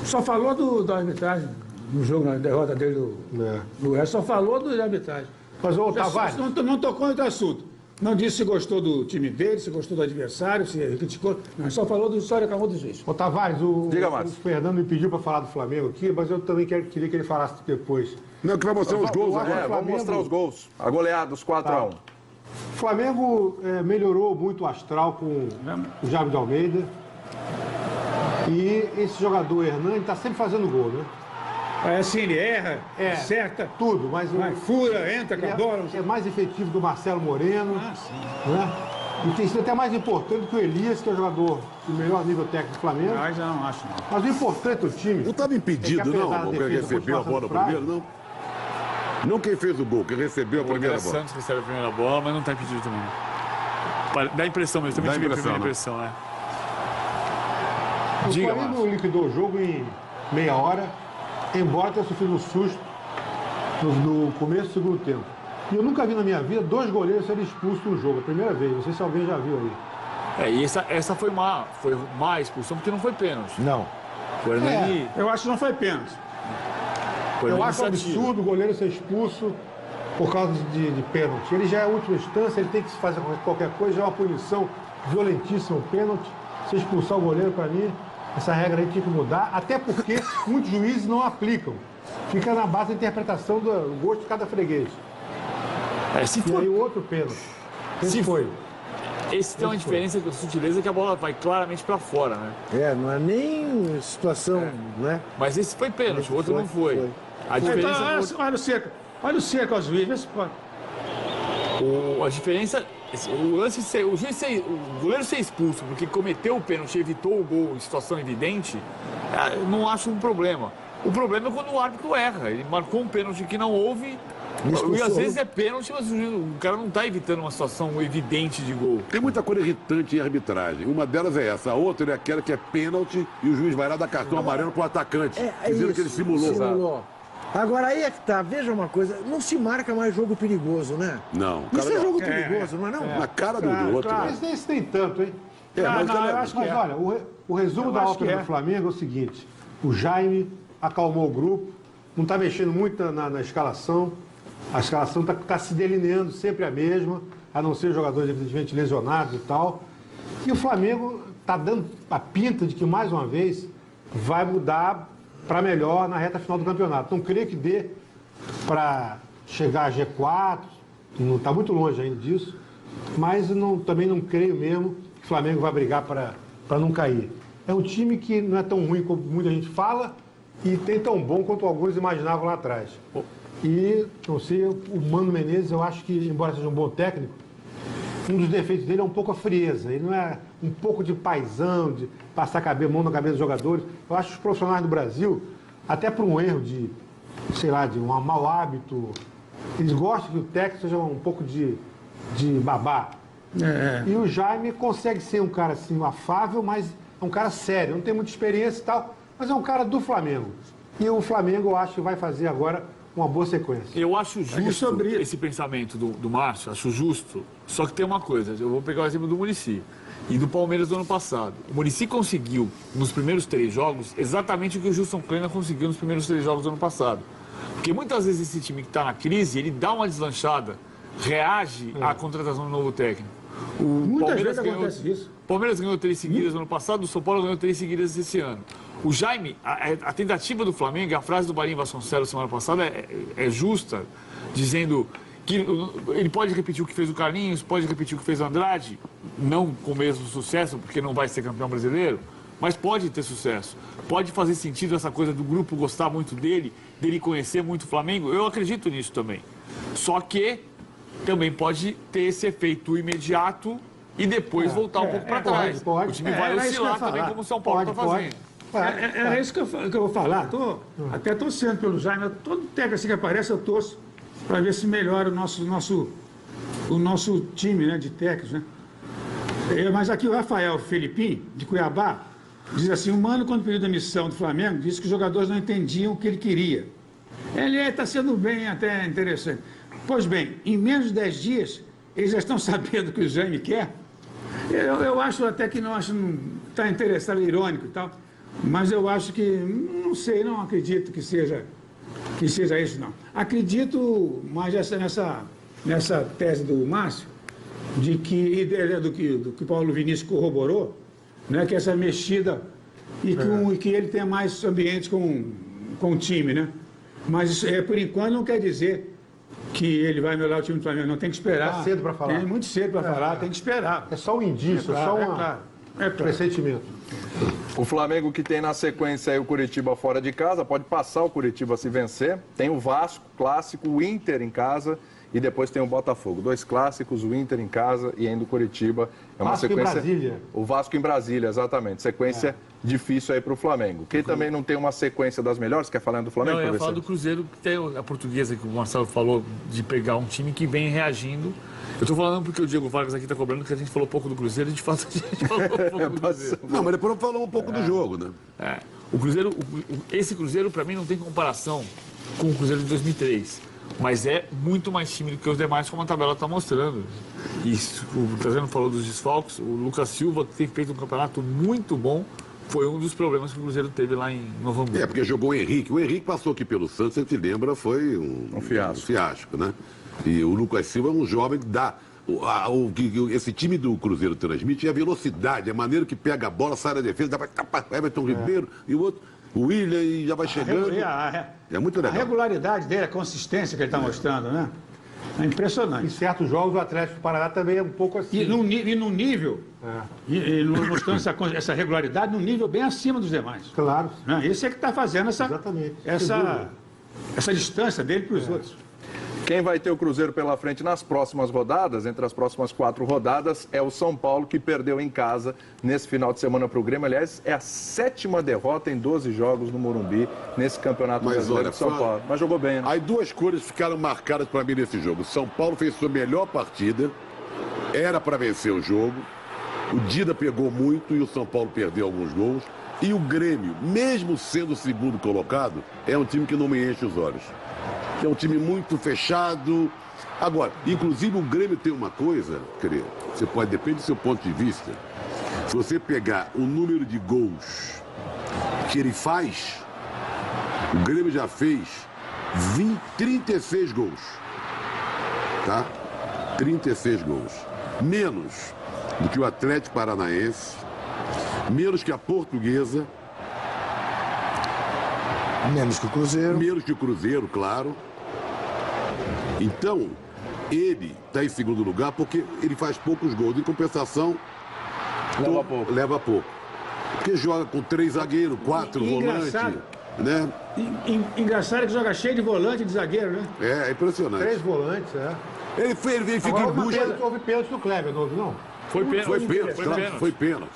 Só falou da arbitragem no jogo, na derrota dele do Oeste, só falou da arbitragem. Mas o Tavares... Não tocou no outro assunto. Não disse se gostou do time dele, se gostou do adversário, se criticou. Não, só falou só reclamou do juiz. Ô Tavares, o Márcio. Fernando me pediu para falar do Flamengo aqui, mas eu também queria que ele falasse depois. Não, que vai mostrar os gols agora. Vamos mostrar os gols. A goleada, os 4-1. O Flamengo melhorou muito o astral com o Jaime de Almeida. E esse jogador, Hernani, está sempre fazendo gol, né? Assim, ele erra, acerta, Tudo, mas fura, entra com a bola. é mais efetivo que o Marcelo Moreno. Né? E tem sido até mais importante que o Elias, que é o jogador do melhor nível técnico do Flamengo. Mas eu não acho, não. Mas o importante do time... Não estava impedido, é que, apesar não, da quem defesa recebeu a bola continuar primeiro, não? Não quem fez o gol, quem recebeu a O primeira André bola. Santos recebe a primeira bola, mas não está impedido também. Dá impressão mesmo, também Dá tive a impressão, primeira né? impressão, né? O Diga, Flamengo Márcio. liquidou o jogo em meia hora, embora tenha sofrido um susto no começo do segundo tempo. E eu nunca vi na minha vida 2 goleiros serem expulsos no jogo, a primeira vez. Não sei se alguém já viu aí. E essa foi má expulsão, porque não foi pênalti. Não. O Hernani Eu acho que não foi pênalti. foi Eu acho um iniciativa. absurdo o goleiro ser expulso por causa de pênalti. Ele já é a última instância, ele tem que fazer qualquer coisa, já é uma punição violentíssima o pênalti. Se expulsar o goleiro, para mim, essa regra aí tinha que mudar, até porque muitos juízes não aplicam. Fica na base da interpretação do gosto de cada freguês. Se E for, aí o outro pênalti. Esse Se foi. esse tem uma diferença, a sutileza é que a bola vai claramente para fora, né? Não é nem situação, né? Mas esse foi pênalti, o outro não foi. Foi. A diferença Então, olha o Seca. Olha o Seca aos juízes. Vê se pode. a diferença, o lance o goleiro ser expulso porque cometeu o pênalti e evitou o gol em situação evidente, eu não acho um problema. O problema é quando o árbitro erra. Ele marcou um pênalti que não houve. E às vezes é pênalti, mas o cara não está evitando uma situação evidente de gol. Tem muita coisa irritante em arbitragem. Uma delas é essa. A outra é aquela que é pênalti e o juiz vai lá dar cartão amarelo pro atacante, dizendo que ele simulou. Agora aí é que tá, veja uma coisa, não se marca mais jogo perigoso, né? Não. o Isso cara é jogo perigoso, não é não? na cara do outro. Claro, esse tem tanto, hein? Mas eu acho que Mas olha, o resumo da acho ópera que é. do Flamengo é o seguinte: o Jaime acalmou o grupo, não está mexendo muito na escalação. A escalação está se delineando sempre a mesma, a não ser os jogadores evidentemente lesionados e tal. E o Flamengo está dando a pinta de que, mais uma vez, vai mudar para melhor na reta final do campeonato. Não creio que dê para chegar a G4, não está muito longe ainda disso, mas também não creio mesmo que o Flamengo vai brigar para não cair. É um time que não é tão ruim como muita gente fala e tem tão bom quanto alguns imaginavam lá atrás. E, não sei, o Mano Menezes, eu acho que, embora seja um bom técnico, um dos defeitos dele é um pouco a frieza. Ele não é um pouco de paisão, de passar a mão na cabeça dos jogadores. Eu acho que os profissionais do Brasil, até por um erro de, sei lá, de um mau hábito, eles gostam que o técnico seja um pouco de babá. E o Jaime consegue ser um cara assim, afável, mas é um cara sério, não tem muita experiência e tal, mas é um cara do Flamengo. E o Flamengo, eu acho que vai fazer agora uma boa sequência. Eu acho justo esse pensamento do Márcio, acho justo. Só que tem uma coisa, eu vou pegar o exemplo do Muricy e do Palmeiras do ano passado. O Muricy conseguiu, nos primeiros 3 jogos, exatamente o que o Gilson Kleina conseguiu nos primeiros 3 jogos do ano passado. Porque muitas vezes esse time que está na crise, ele dá uma deslanchada, reage à contratação do novo técnico. Muitas vezes acontece isso. O Palmeiras ganhou 3 seguidas no ano passado, o São Paulo ganhou 3 seguidas esse ano. O Jaime, a tentativa do Flamengo, a frase do Marinho Vasconcelos semana passada é justa, dizendo que ele pode repetir o que fez o Carlinhos, pode repetir o que fez o Andrade, não com o mesmo sucesso, porque não vai ser campeão brasileiro, mas pode ter sucesso. Pode fazer sentido essa coisa do grupo gostar muito dele conhecer muito o Flamengo. Eu acredito nisso também. Só que também pode ter esse efeito imediato e depois voltar um pouco para trás. Pode. O time vai oscilar também, como o São Paulo está fazendo. Era isso que eu vou falar. Até torcendo pelo Jaime. Todo técnico assim que aparece, eu torço para ver se melhora o nosso time, né, de técnicos. Né? Mas aqui o Rafael Felipim, de Cuiabá, diz assim: o Mano, quando pediu demissão do Flamengo, disse que os jogadores não entendiam o que ele queria. Ele está sendo bem até interessante. Pois bem, em menos de 10 dias, eles já estão sabendo o que o Jaime quer. Eu acho até que não está interessado, irônico e tal, mas eu acho que, não sei, não acredito que seja isso, não. Acredito mais nessa tese do Márcio, do que o Paulo Vinícius corroborou, né, que essa mexida e que ele tenha mais ambientes com o time, né? Mas por enquanto não quer dizer que ele vai melhorar o time do Flamengo, não, tem que esperar. É cedo para falar. Tem muito cedo para falar, tem que esperar. É só um indício, é só um pressentimento. O Flamengo, que tem na sequência aí o Curitiba fora de casa, pode passar o Curitiba se vencer. Tem o Vasco, clássico, o Inter em casa e depois tem o Botafogo. 2 clássicos, o Inter em casa e ainda o Curitiba. É uma Vasco sequência. Em Brasília. O Vasco em Brasília, exatamente. Sequência difícil aí para o Flamengo. Quem também não tem uma sequência das melhores, quer falar do Flamengo? Não, eu ia falar do Cruzeiro, que tem a portuguesa que o Marcelo falou, de pegar um time que vem reagindo. Eu estou falando porque o Diego Vargas aqui está cobrando que a gente falou pouco do Cruzeiro, de fato a gente falou um pouco do Cruzeiro. Não, mas depois falou um pouco do jogo, né? O Cruzeiro, esse Cruzeiro para mim não tem comparação com o Cruzeiro de 2003. Mas é muito mais tímido que os demais, como a tabela está mostrando. Isso, o Trazendo falou dos desfalques, o Lucas Silva, que tem feito um campeonato muito bom, foi um dos problemas que o Cruzeiro teve lá em Novo Hamburgo. Porque jogou o Henrique. O Henrique passou aqui pelo Santos, você te lembra, foi um fiasco, né? E o Lucas Silva é um jovem que dá... esse time do Cruzeiro transmite é a velocidade, a maneira que pega a bola, sai da defesa, dá para Everton Ribeiro e o outro... O William e já vai chegando. É muito legal. A regularidade dele, a consistência que ele está mostrando, né? É impressionante. Em certos jogos, o Atlético do Paraná também é um pouco assim. E no nível, mostrando essa regularidade, num nível bem acima dos demais. Claro. Né? Esse é que está fazendo essa distância dele para os outros. Quem vai ter o Cruzeiro pela frente nas próximas rodadas, entre as próximas 4 rodadas, é o São Paulo, que perdeu em casa nesse final de semana para o Grêmio. Aliás, é a 7ª derrota em 12 jogos no Morumbi, nesse campeonato brasileiro de São Paulo. Mas jogou bem, né? Aí 2 cores ficaram marcadas para mim nesse jogo. O São Paulo fez sua melhor partida, era para vencer o jogo. O Dida pegou muito e o São Paulo perdeu alguns gols. E o Grêmio, mesmo sendo o segundo colocado, é um time que não me enche os olhos. É um time muito fechado. Agora, inclusive o Grêmio tem uma coisa, querido, você pode, depende do seu ponto de vista, se você pegar o número de gols que ele faz, o Grêmio já fez 36 gols. Tá? 36 gols. Menos do que o Atlético Paranaense, menos que a Portuguesa. Menos que o Cruzeiro. Menos que o Cruzeiro, claro. Então, ele está em segundo lugar porque ele faz poucos gols. Em compensação, leva pouco. Porque joga com 3 zagueiros, 4 volantes. Né? Engraçado que joga cheio de volante e de zagueiro, né? É impressionante. 3 volantes, Ele fica Agora, em uma busca. pena que houve pênalti no Kleber, não houve, não? Foi pênalti. Foi pênalti, Foi claro, pênalti. foi pênalti.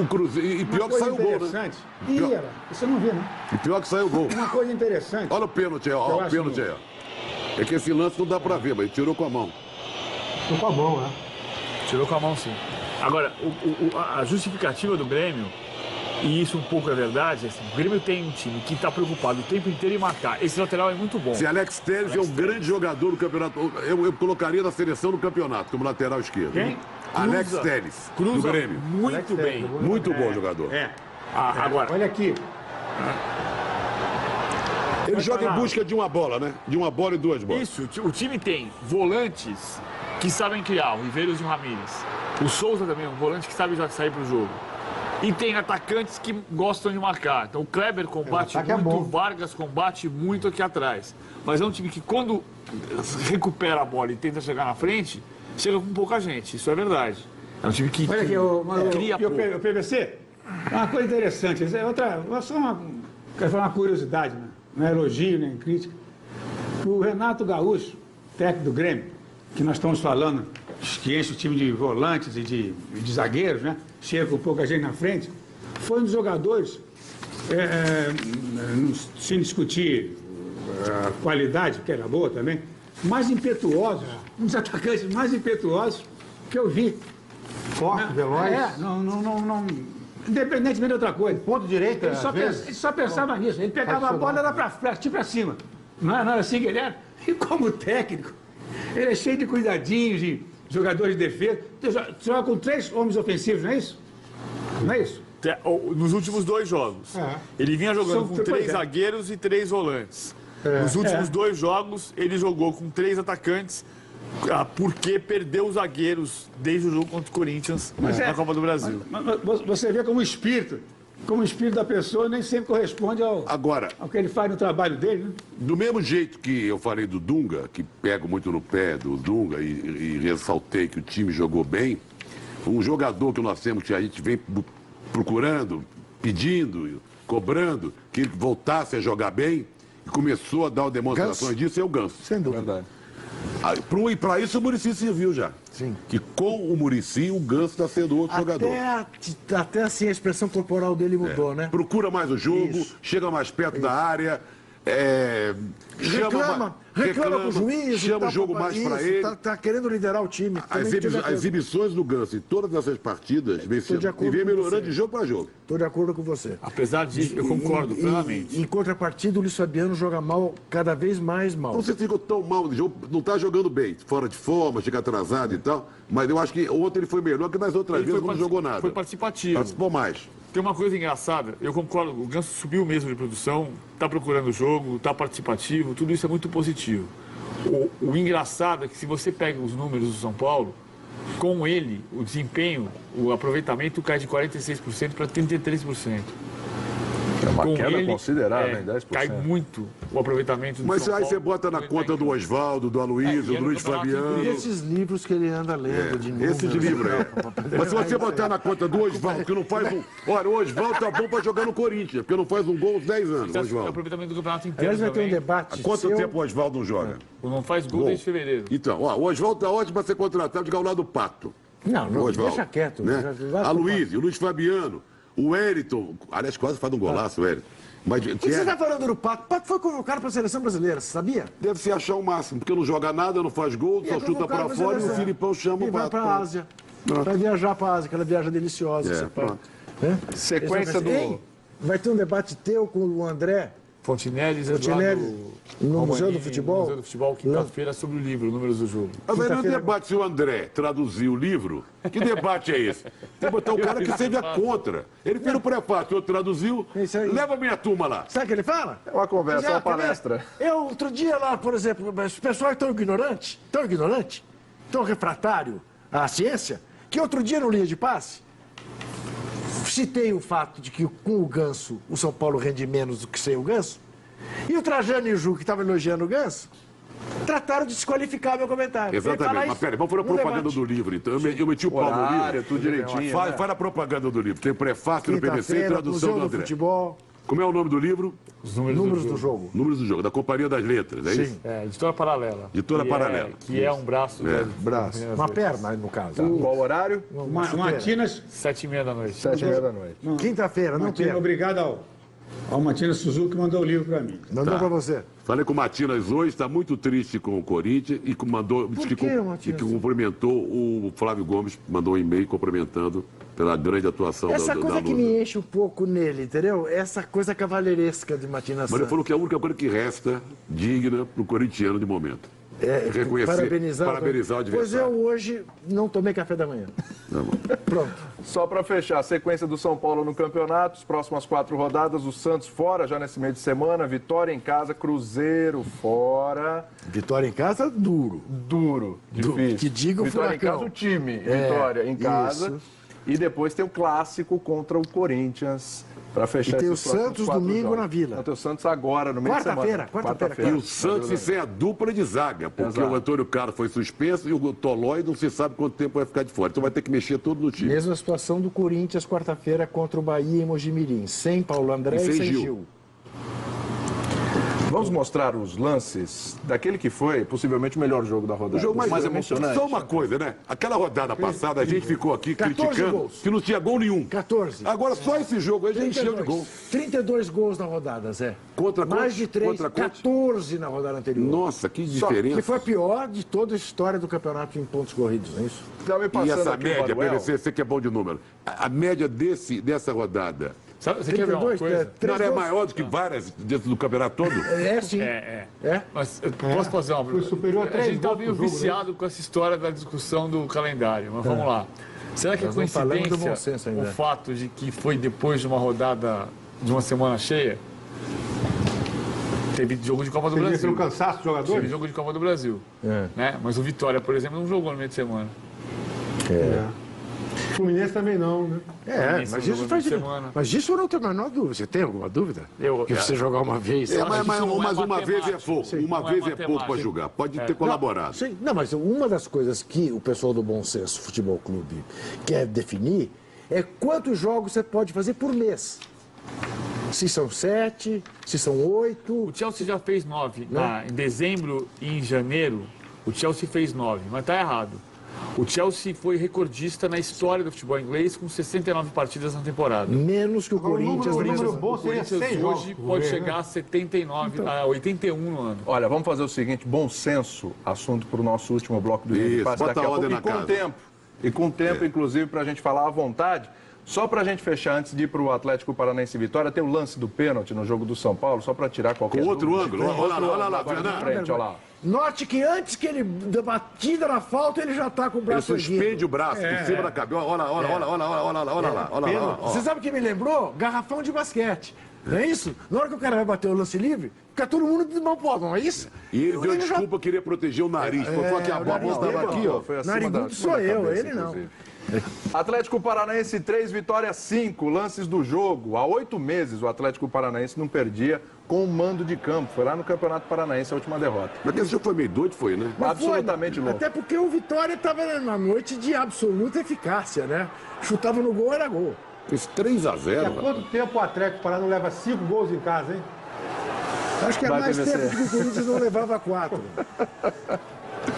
O Cruzeiro. E Uma pior que coisa saiu o gol, né? interessante. Ih, olha lá, você não viu, né? E pior que saiu o gol. Uma coisa interessante. Olha o pênalti aí, ó. Eu Olha o acho pênalti que- aí, ó. É que esse lance não dá pra ver, mas ele tirou com a mão. Ficou com a mão, né? Tirou com a mão, sim. Agora, a justificativa do Grêmio, e isso um pouco é verdade, assim, o Grêmio tem um time que está preocupado o tempo inteiro em marcar. Esse lateral é muito bom. Se Alex Telles é um grande jogador do campeonato, eu colocaria na seleção do campeonato, como lateral esquerdo. Quem? Alex Cruza. Telles, do Cruza Grêmio. muito bem. Muito bom jogador. É. Agora, Olha aqui. Ele joga em busca de uma bola, né? De uma bola e duas bolas. isso, o time tem volantes que sabem criar, o Riveiros e o Ramírez. O Souza também é um volante que sabe já sair pro jogo. E tem atacantes que gostam de marcar. Então o Kleber combate ataque é muito, bom. o Vargas combate muito aqui atrás. Mas é um time que quando recupera a bola e tenta chegar na frente, chega com pouca gente. Isso é verdade. É um time que Olha aqui, cria pouco. o PVC. Uma coisa interessante. Isso é outra. Quero falar uma curiosidade, né? Não é elogio nem crítica. O Renato Gaúcho, técnico do Grêmio, que nós estamos falando, que enche o time de volantes e de zagueiros, né? Chega com pouca gente na frente, foi um dos jogadores, sem discutir a qualidade, que era boa também, mais impetuosos, um dos atacantes mais impetuosos que eu vi. Forte, veloz. Não, independentemente de outra coisa. Ponto direito, Ele às vezes. ele só pensava nisso. Ele pegava a bola, era pra cima. Não era assim que ele era? E como técnico, ele é cheio de cuidadinhos, de jogadores de defesa. Você joga com 3 homens ofensivos, não é isso? Não é isso? Nos últimos 2 jogos. Ele vinha jogando com 3 zagueiros e 3 volantes. Nos últimos 2 jogos, ele jogou com 3 atacantes, porque perdeu os zagueiros desde o jogo contra o Corinthians na Copa do Brasil. Mas você vê como o espírito da pessoa nem sempre corresponde ao que ele faz no trabalho dele, né? Do mesmo jeito que eu falei do Dunga, que pego muito no pé do Dunga e ressaltei que o time jogou bem, um jogador que nós temos, que a gente vem procurando, pedindo, cobrando, que ele voltasse a jogar bem, e começou a dar demonstrações disso, é o Ganso. Sem dúvida. Verdade. E para isso o Muricy serviu já. Sim. Que com o Muricy o Ganso está sendo outro jogador. Até assim a expressão corporal dele mudou, né? Procura mais o jogo, Isso. chega mais perto da área, Reclama com o juiz. chama o jogo mais para ele. Tá querendo liderar o time. As exibições do Ganso em todas essas partidas vem de acordo e vem com melhorando você. de jogo para jogo. Estou de acordo com você. Apesar disso, eu concordo plenamente. Em contrapartida, o Luiz Fabiano joga mal, cada vez mais mal. Não sei se ficou tão mal no jogo, não está jogando bem, fora de forma, chega atrasado e tal, mas eu acho que ontem ele foi melhor que nas outras vezes quando não jogou nada. Foi participativo. Participou mais. Tem uma coisa engraçada, eu concordo, o Ganso subiu mesmo de produção, está procurando o jogo, está participativo, tudo isso é muito positivo. O engraçado é que se você pega os números do São Paulo, com ele, o desempenho, o aproveitamento cai de 46% para 33%. É uma Com queda ele, considerável, hein? 10%. cai muito o aproveitamento do Mas São aí Paulo. você bota na conta do Oswaldo, do Aloysio, e do no Luiz campeonato Fabiano. E esses livros que ele anda lendo de novo. Esse de livro, Mas se você botar na conta do Oswaldo, que não faz um. Olha, o Oswaldo tá bom pra jogar no Corinthians, porque não faz um gol há uns 10 anos, O Oswaldo. aproveitamento do campeonato inteiro Aliás, vai ter um também. debate. Há quanto seu- tempo o Oswaldo não joga? Não faz gol desde fevereiro. Então, ó, o Oswaldo tá ótimo pra ser contratado de ao do Pato. Não, O Oswaldo, deixa quieto. Né? Vai A Luiz, o Luiz Fabiano, o Wellington. Aliás, quase faz um golaço, o Wellington. Mas O que você está falando do Pato? O Pato foi convocado para a seleção brasileira, você sabia? deve se achar o máximo, porque não joga nada, não faz gol, só chuta pra fora e o Filipão chama E o vai Pato. para a Ásia. Vai viajar para a Ásia, aquela viagem deliciosa. você pode. Né? Sequência do... Ei, vai ter um debate teu com o André Fontinelli, Fontinelli, no Museu do Futebol? Museu do Futebol, quinta-feira, sobre o livro, números do jogo. Mas não é Quinta-feira- debate se o André traduzir o livro. Que debate é esse? Tem que botar o cara que seja contra. Ele fez o prefácio, outro traduziu. Isso aí. Leva a minha turma lá. Sabe o que ele fala? É uma conversa, é uma quer ver? palestra. Eu, outro dia lá, por exemplo, os pessoal é tão ignorante, tão refratário à ciência, que outro dia no Linha de Passe, citei o fato de que com o Ganso, o São Paulo rende menos do que sem o Ganso, e o Trajano e o Ju, que estavam elogiando o Ganso, trataram de desqualificar meu comentário. Exatamente. Mas peraí, vamos fazer a propaganda do livro, então. Eu meti o pau no Horário, livro. tudo direitinho. Faz, né? faz a propaganda do livro. Tem prefácio no PVC e Quinta-feira, tradução Museu do do André. Futebol. Como é o nome do livro? Os Números do jogo. Números do Jogo, da Companhia das Letras, é isso? É, editora paralela. Editora paralela. Que é um braço. Braço. Uma perna, no caso. Qual horário? Matinas, 7h30 da noite. 7h30 da noite. Quinta-feira, não Matinas, perca. obrigado ao Matinas Suzuki que mandou o livro para mim. Mandou pra você. Falei com o Matinas hoje, está muito triste com o Corinthians e mandou, disse que, que Matinas? cumprimentou o Flávio Gomes, mandou um e-mail cumprimentando pela grande atuação Essa da coisa que Lula. me enche um pouco nele, entendeu? Essa coisa cavalheiresca de Matinas Mas ele Santos. falou que é a única coisa que resta digna para o corintiano de momento. É, reconhecer, parabenizar o Pois adversário. eu hoje não tomei café da manhã. Tá bom. Pronto. Só para fechar, a sequência do São Paulo no campeonato, as próximas 4 rodadas, o Santos fora já nesse meio de semana, Vitória em casa, Cruzeiro fora. Vitória em casa, duro. Duro, difícil. que diga o Vitória em Furacão. casa, o time. É, Vitória em casa. isso. E depois tem o clássico contra o Corinthians para fechar E tem esses o próximos Santos 4 domingo jogos. na Vila. Não, tem o Santos agora, no meio de semana. Quarta-feira. E o Santos, isso é a dupla de zaga, porque Exato. o Antônio Carlos foi suspenso e o Tolói não se sabe quanto tempo vai ficar de fora. Então vai ter que mexer tudo no time. Mesma situação do Corinthians, quarta-feira, contra o Bahia em Mojimirim. Sem Paulo André E e sem sem Gil. Gil. Vamos mostrar os lances daquele que foi possivelmente o melhor jogo da rodada. O jogo mais emocionante. Só uma coisa, né? Aquela rodada passada, a gente ficou aqui 14 criticando gols. que não tinha gol nenhum. 14. Agora só esse jogo aí já encheu de gol. 32 gols na rodada, Zé. Contra Mais quantos? de 3, Contra quantos? 14 na rodada anterior. Nossa, que Só diferença. que foi a pior de toda a história do campeonato em pontos corridos, não é isso? Tá me E passando essa aqui o média, Manuel. você que é bom de número, a média dessa rodada Sabe, você quer ver uma 32, coisa? Três não é gols. maior do que várias dentro do campeonato todo? É, sim. É. É? Mas eu posso fazer uma Foi superior a A 3 gente tá gols meio por jogo, viciado com essa história da discussão do calendário, mas vamos lá. Será que é Nós não falamos do bom coincidência senso o ainda. fato de que foi depois de uma rodada de uma semana cheia? Teve jogo de Copa do Você diz Brasil. pelo cansaço dos Teve jogadores? jogo de Copa do Brasil. Né? Mas o Vitória, por exemplo, não jogou no meio de semana. Fluminense também não, né? Fluminense Mas não isso jogou faz no meio de semana. Mas isso eu não tenho a menor dúvida. Você tem alguma dúvida? Que você jogar uma vez. É, mas isso não é uma vez é matemática. pouco. Sim, Uma não é vez é pouco para matemática. julgar. Pode ter colaborado. Sim, não, mas uma das coisas que o pessoal do Bom Senso Futebol Clube quer definir é quantos jogos você pode fazer por mês. Se são 7, se são 8. O Chelsea já fez 9. Em dezembro e em janeiro, o Chelsea fez 9, mas está errado. O Chelsea foi recordista na história do futebol inglês com 69 partidas na temporada. Menos que o Agora, Corinthians. o número menos- bom O seria Corinthians 6 jogos. hoje por pode vez, chegar né? a 79, a 81 no ano. Olha, vamos fazer o seguinte, bom senso, assunto para o nosso último bloco do Linha de Isso, Passe bota daqui a a ordem pouco. na casa. E com tempo, inclusive, para a gente falar à vontade. Só para a gente fechar, antes de ir para o Atlético Paranaense e Vitória, tem o lance do pênalti no jogo do São Paulo, só para tirar qualquer Com outro dúvida. ângulo. Olha lá, Agora de Fernando. frente, olha lá. Note que antes que ele da batida na falta, ele já está com o Ele braço suspende erguido. o braço por cima da cabeça. Olha lá. Você sabe o que me lembrou? Garrafão de basquete. Não é isso? Na hora que o cara vai bater o lance livre, fica todo mundo de mão pó, não é isso? E ele deu já- desculpa, queria proteger o nariz. Só que a bola nariz estava dele, aqui, ó. Foi acima Narigudo da sou eu, cabeça, ele não. inclusive. Atlético Paranaense 3, Vitória 5, lances do jogo. Há 8 meses o Atlético Paranaense não perdia com o mando de campo. Foi lá no Campeonato Paranaense a última derrota. Mas esse jogo foi meio doido, foi, né? Mas Absolutamente foi, louco. Até porque o Vitória estava numa noite de absoluta eficácia, né? Chutava no gol, era gol. Fez 3-0. Há quanto tempo o Atlético Pará não leva 5 gols em casa, hein? Acho que é Vai mais PVC. tempo que o Corinthians não levava 4.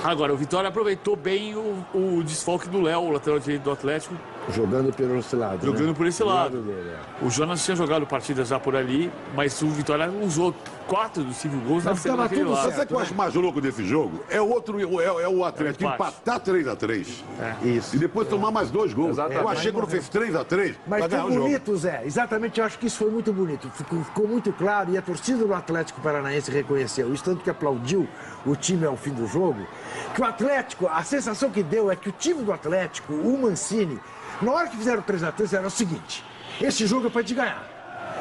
Agora, o Vitória aproveitou bem o desfalque do Léo, o lateral direito do Atlético, Jogando pelo esse lado. jogando né? por esse Do lado. dele, é. O Jonas tinha jogado partidas já por ali, mas o Vitória usou 4 dos 5 gols Mas na tava naquele tudo lado. Mas sabe o que eu acho mais louco desse jogo? É o Atlético empate. empatar 3-3. Isso. E depois tomar mais 2 gols. Exatamente. Eu achei que quando fez 3-3, Mas vai ganhar foi o jogo. bonito, Zé. Exatamente, eu acho que isso foi muito bonito. Ficou muito claro e a torcida do Atlético Paranaense reconheceu isso, tanto que aplaudiu o time ao fim do jogo. Que o Atlético, a sensação que deu é que o time do Atlético, o Mancini, na hora que fizeram 3-3, era o seguinte: esse jogo é pra gente ganhar.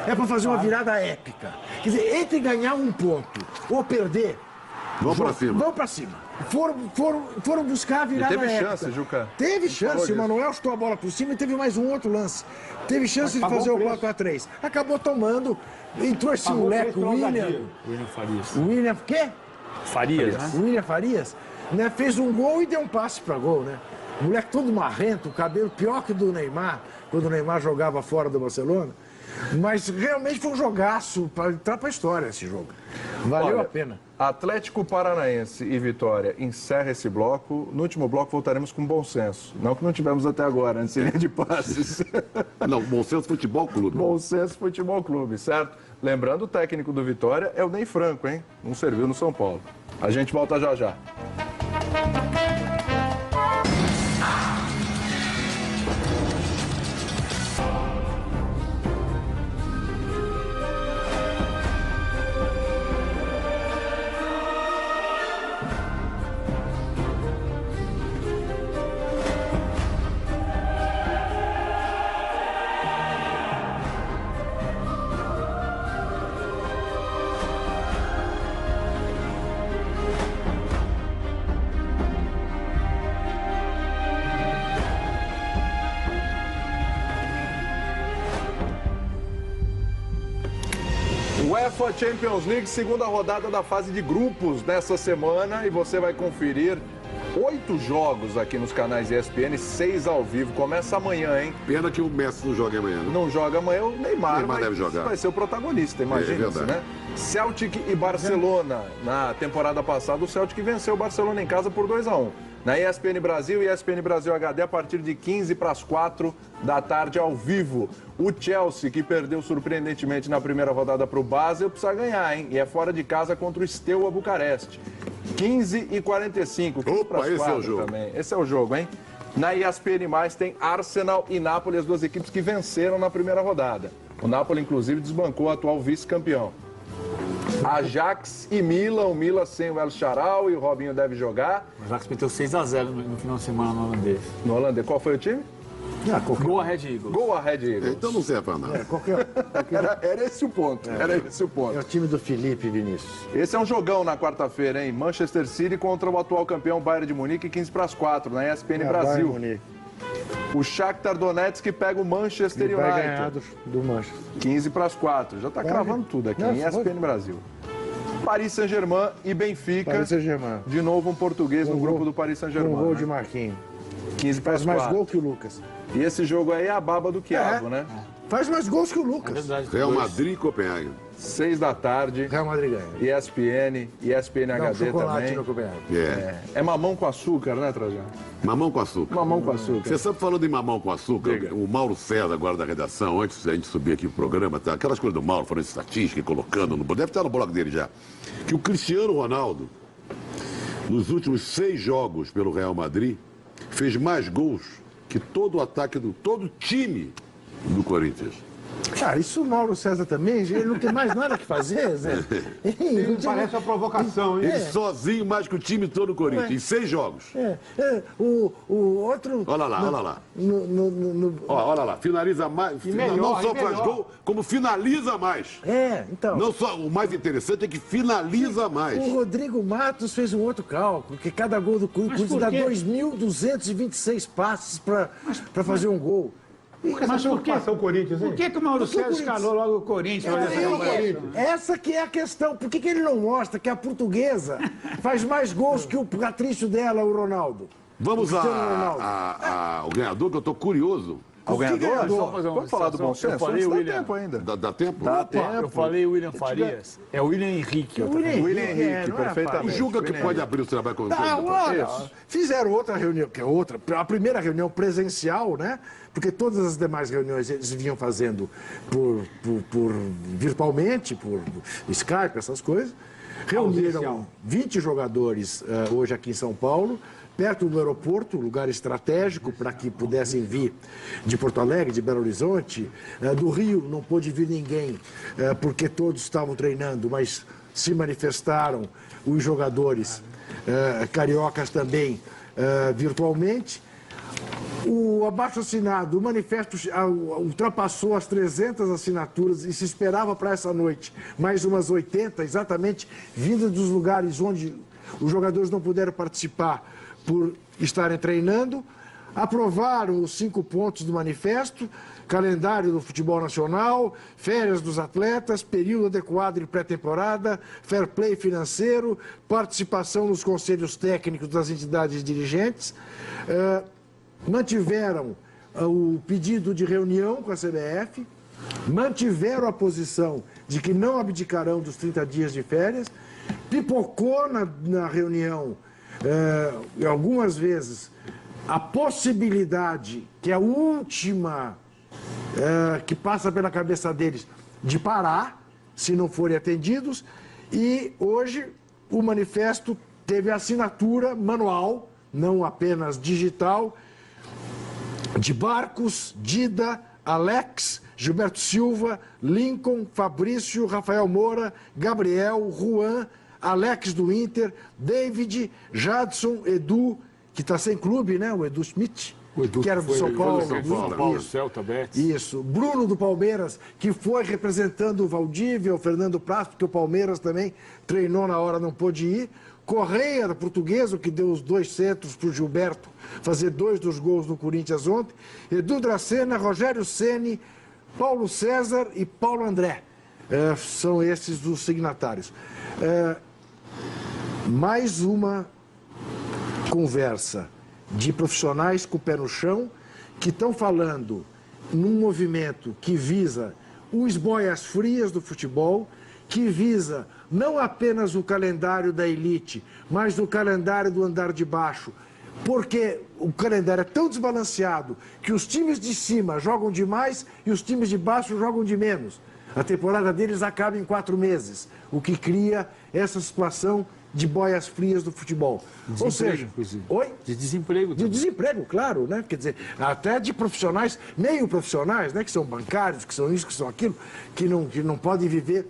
É pra fazer uma virada épica. Quer dizer, entre ganhar um ponto ou perder, Vamos pra cima. vão pra cima. Foram buscar a virada teve épica. chance, Juca. Teve Ele falou chance, o disso. Manuel chutou a bola por cima e teve mais um outro lance. Teve chance de pagou fazer o o preço. 4-3. Acabou tomando, entrou esse Pagou o moleque, preço o pela William. ousadia. William Farias. O William, quê? Farias, né? O William Farias, né? Fez um gol e deu um passe pra gol, né? O moleque todo marrento, o cabelo pior que o do Neymar, quando o Neymar jogava fora do Barcelona. Mas realmente foi um jogaço para entrar para a história esse jogo. Valeu Olha, a pena. Atlético Paranaense e Vitória encerra esse bloco. No último bloco voltaremos com bom senso. Não que não tivemos até agora, antes de linha de passes. Não, Bom Senso Futebol Clube. Bom senso Futebol Clube, certo? Lembrando, o técnico do Vitória é o Ney Franco, hein? Não serviu no São Paulo. A gente volta já já. UEFA Champions League, segunda rodada da fase de grupos nessa semana, e você vai conferir 8 jogos aqui nos canais ESPN, 6 ao vivo. Começa amanhã, hein? Pena que o Messi não joga amanhã, né? Não joga amanhã, o Neymar deve jogar. vai ser o protagonista, imagina-se, verdade. né? Celtic e Barcelona. Na temporada passada, o Celtic venceu o Barcelona em casa por 2-1. Na ESPN Brasil e ESPN Brasil HD, a partir de 15 para as 4 da tarde, ao vivo. O Chelsea, que perdeu surpreendentemente na primeira rodada para o Basel, precisa ganhar, hein? E é fora de casa contra o Steaua Bucareste. 15h45. Opa, esse é o jogo. Também. Esse é o jogo, hein? Na ESPN+, tem Arsenal e Napoli, as duas equipes que venceram na primeira rodada. O Napoli, inclusive, desbancou o atual vice-campeão. Ajax e Milan, o Milan sem o El Shaarawy, o Robinho deve jogar. O Ajax meteu 6-0 no final de semana no holandês. No holandês, qual foi o time? Gol a Red Eagles. Gol a Red Eagles. Então não serve pra nada. Era esse o ponto, era esse o ponto. É o time do Felipe Vinícius. Esse é um jogão na quarta-feira, hein? Manchester City contra o atual campeão Bayern de Munique, 15 para as 4, na ESPN Brasil. Munique. O Shakhtar Donetsk pega o Manchester Ele vai ganhar United. do Manchester. 15 para as 4. Já está cravando tudo aqui, em ESPN Brasil. Paris Saint-Germain e Benfica. Paris Saint-Germain. De novo um português no grupo do Paris Um Saint-Germain. gol né? de Marquinhos. 15 para as Faz mais 4. gol que o Lucas. E esse jogo aí é a baba do quiabo, né? Faz mais gols que o É Lucas. verdade. Real Madrid e Copenhague. 6 da tarde. Real Madrid ganha. ESPN, ESPN Dá um HD chocolate também. no Copenhague. É mamão com açúcar, né, Trajano? Mamão com açúcar. Mamão com açúcar. Você sabe, falando em mamão com açúcar, Diga. o Mauro César, agora da redação, antes da gente subir aqui pro programa, tá? Aquelas coisas do Mauro, falando de estatística, e colocando no... Deve estar no blog dele já. Que o Cristiano Ronaldo, nos últimos 6 jogos pelo Real Madrid, fez mais gols que todo o ataque do... todo o time do Corinthians. Cara, isso o Mauro César também, ele não tem mais nada que fazer, Zé. Parece uma provocação, hein? Ele sozinho mais que o time todo do Corinthians, em 6 jogos. O outro... Olha lá, olha lá. No- Ó, olha lá, finaliza mais. melhor, não só e faz melhor. gol, como finaliza mais. então... Não só, o mais interessante é que finaliza mais. O Rodrigo Matos fez um outro cálculo, que cada gol do Corinthians por dá quê? 2.226 passes para fazer um gol. Mas por que, Preocupação Corinthians, hein? por que o Mauro Porque o César Corinthians- escalou logo o Corinthians? Essa que é a questão. Por que ele não mostra que a portuguesa faz mais gols que o patrício dela, o Ronaldo? Vamos Cristiano Ronaldo. ao ganhador, que eu tô curioso. Ao Que ganhador? ganhador? Vamos falar do bom senso? Eu falei, Antes dá William. tempo ainda. Dá tempo? Dá tempo. Eu falei William Farias. É o William Henrique. William Henrique, não é perfeitamente. Julga que pode abrir o trabalho com Olha, Isso. fizeram outra reunião, que é outra, a primeira reunião presencial, né? Porque todas as demais reuniões eles vinham fazendo por virtualmente, por Skype, essas coisas. Reuniram 20 jogadores hoje aqui em São Paulo, perto do aeroporto, lugar estratégico para que pudessem vir de Porto Alegre, de Belo Horizonte. Do Rio não pôde vir ninguém, porque todos estavam treinando, mas se manifestaram os jogadores cariocas também virtualmente. O abaixo-assinado, o manifesto ultrapassou as 300 assinaturas e se esperava para essa noite mais umas 80, exatamente, vindas dos lugares onde os jogadores não puderam participar por estarem treinando. Aprovaram os 5 pontos do manifesto: calendário do futebol nacional, férias dos atletas, período adequado de pré-temporada, fair play financeiro, participação nos conselhos técnicos das entidades dirigentes. Mantiveram o pedido de reunião com a CBF, mantiveram a posição de que não abdicarão dos 30 dias de férias, pipocou na reunião, algumas vezes, a possibilidade, que é a última que passa pela cabeça deles, de parar, se não forem atendidos, e hoje o manifesto teve assinatura manual, não apenas digital, de Barcos, Dida, Alex, Gilberto Silva, Lincoln, Fabrício, Rafael Moura, Gabriel, Juan, Alex do Inter, David, Jadson, Edu, que está sem clube, né? O Edu Schmidt, que era do São Paulo. São Paulo, Celta, Betis. Isso. Bruno do Palmeiras, que foi representando o Valdívia, o Fernando Praz, porque o Palmeiras também treinou na hora, não pôde ir. Correia, da Portuguesa, que deu os 2 centros para o Gilberto fazer 2 dos gols no Corinthians ontem. Edu Dracena, Rogério Ceni, Paulo César e Paulo André. São esses os signatários. Mais uma conversa de profissionais com o pé no chão que estão falando num movimento que visa os boias frias do futebol, que visa não apenas o calendário da elite, mas o calendário do andar de baixo, porque o calendário é tão desbalanceado que os times de cima jogam demais e os times de baixo jogam de menos. A temporada deles acaba em 4 meses, o que cria essa situação de boias frias do futebol. Ou seja, inclusive. Oi? De desemprego. De desemprego, claro, né? Quer dizer, até de profissionais, meio profissionais, né? Que são bancários, que são isso, que são aquilo, que não podem viver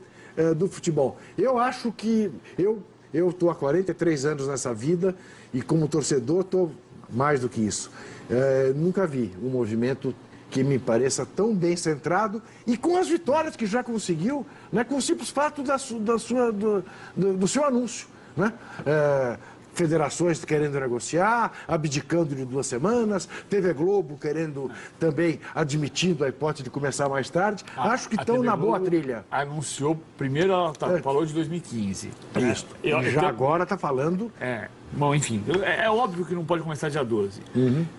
do futebol. Eu acho que eu estou há 43 anos nessa vida e como torcedor estou mais do que isso. Nunca vi um movimento que me pareça tão bem centrado e com as vitórias que já conseguiu, né? Com o simples fato do seu anúncio. Né? Federações querendo negociar, abdicando de 2 semanas, TV Globo querendo também, admitindo a hipótese de começar mais tarde. Acho que estão na boa trilha. Anunciou, primeiro ela falou de 2015. Isso. Agora está falando... Bom, enfim, é óbvio que não pode começar dia 12.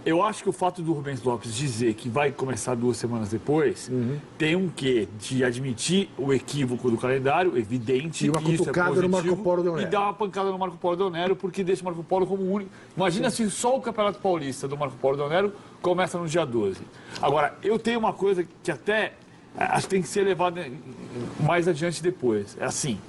Eu acho que o fato do Rubens Lopes dizer que vai começar 2 semanas depois tem um quê de admitir o equívoco do calendário, evidente. E uma cutucada no Marco Polo Del Nero. E dar uma pancada no Marco Polo Del Nero, porque deixa o Marco Polo como único. Imagina se só o Campeonato Paulista do Marco Polo Del Nero começa no dia 12. Agora, eu tenho uma coisa que até acho que tem que ser levada mais adiante depois. É assim.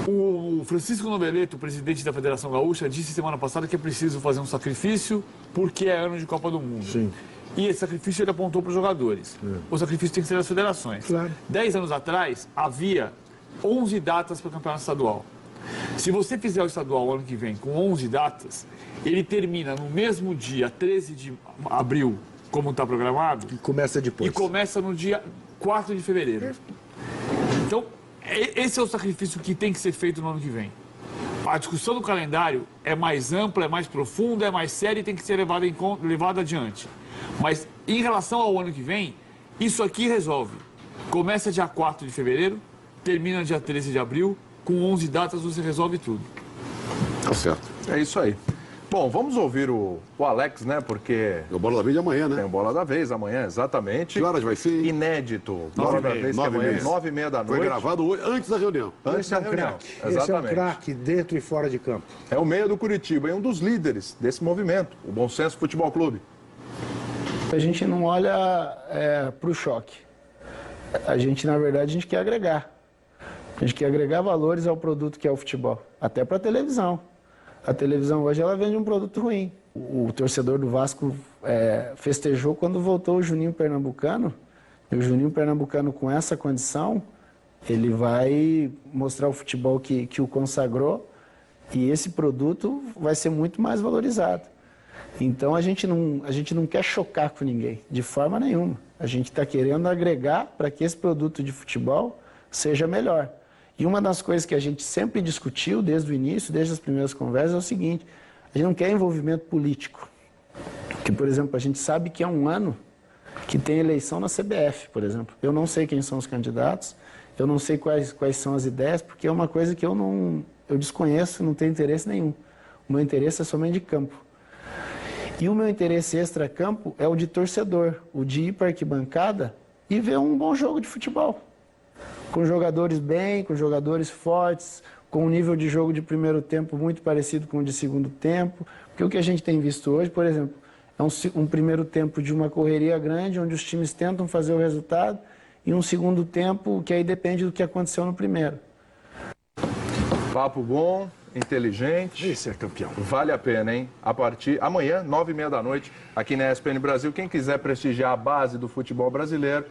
O Francisco Noveleto, o presidente da Federação Gaúcha, disse semana passada que é preciso fazer um sacrifício porque é ano de Copa do Mundo. Sim. E esse sacrifício ele apontou para os jogadores. O sacrifício tem que ser das federações. Claro. 10 anos atrás, havia 11 datas para o campeonato estadual. Se você fizer o estadual ano que vem com 11 datas, ele termina no mesmo dia, 13 de abril, como está programado. E começa depois. E começa no dia 4 de fevereiro. Então, esse é o sacrifício que tem que ser feito no ano que vem. A discussão do calendário é mais ampla, é mais profunda, é mais séria e tem que ser levada adiante. Mas, em relação ao ano que vem, isso aqui resolve. Começa dia 4 de fevereiro, termina dia 13 de abril, com 11 datas você resolve tudo. Tá certo. É isso aí. Bom, vamos ouvir o Alex, né? Porque É o Bola da Vez de amanhã, né? tem o Bola da Vez amanhã, exatamente. Que horas vai ser? Inédito. Bola da Vez, que amanhã, 9h30 da noite. Foi gravado hoje, antes da reunião. Antes Esse da é um reunião. craque. Esse é um Exatamente. craque dentro e fora de campo. É o meia do Curitiba e um dos líderes desse movimento, o Bom Senso Futebol Clube. A gente não olha para o choque. A gente, na verdade, a gente quer agregar. A gente quer agregar valores ao produto que é o futebol. Até para a televisão. A televisão hoje ela vende um produto ruim. O torcedor do Vasco festejou quando voltou o Juninho Pernambucano. E o Juninho Pernambucano, com essa condição, ele vai mostrar o futebol que o consagrou. E esse produto vai ser muito mais valorizado. Então a gente não quer chocar com ninguém, de forma nenhuma. A gente está querendo agregar para que esse produto de futebol seja melhor. E uma das coisas que a gente sempre discutiu desde o início, desde as primeiras conversas, é o seguinte: a gente não quer envolvimento político. Porque, por exemplo, a gente sabe que é um ano que tem eleição na CBF, por exemplo. Eu não sei quem são os candidatos, eu não sei quais são as ideias, porque é uma coisa que eu desconheço, não tenho interesse nenhum. O meu interesse é somente de campo. E o meu interesse extra-campo é o de torcedor, o de ir para a arquibancada e ver um bom jogo de futebol. Com jogadores bem, com jogadores fortes, com um nível de jogo de primeiro tempo muito parecido com o de segundo tempo. Porque o que a gente tem visto hoje, por exemplo, é um primeiro tempo de uma correria grande, onde os times tentam fazer o resultado, e um segundo tempo que aí depende do que aconteceu no primeiro. Papo bom, inteligente. Esse é campeão. Vale a pena, hein? Amanhã, 9h30 da noite, aqui na ESPN Brasil. Quem quiser prestigiar a base do futebol brasileiro,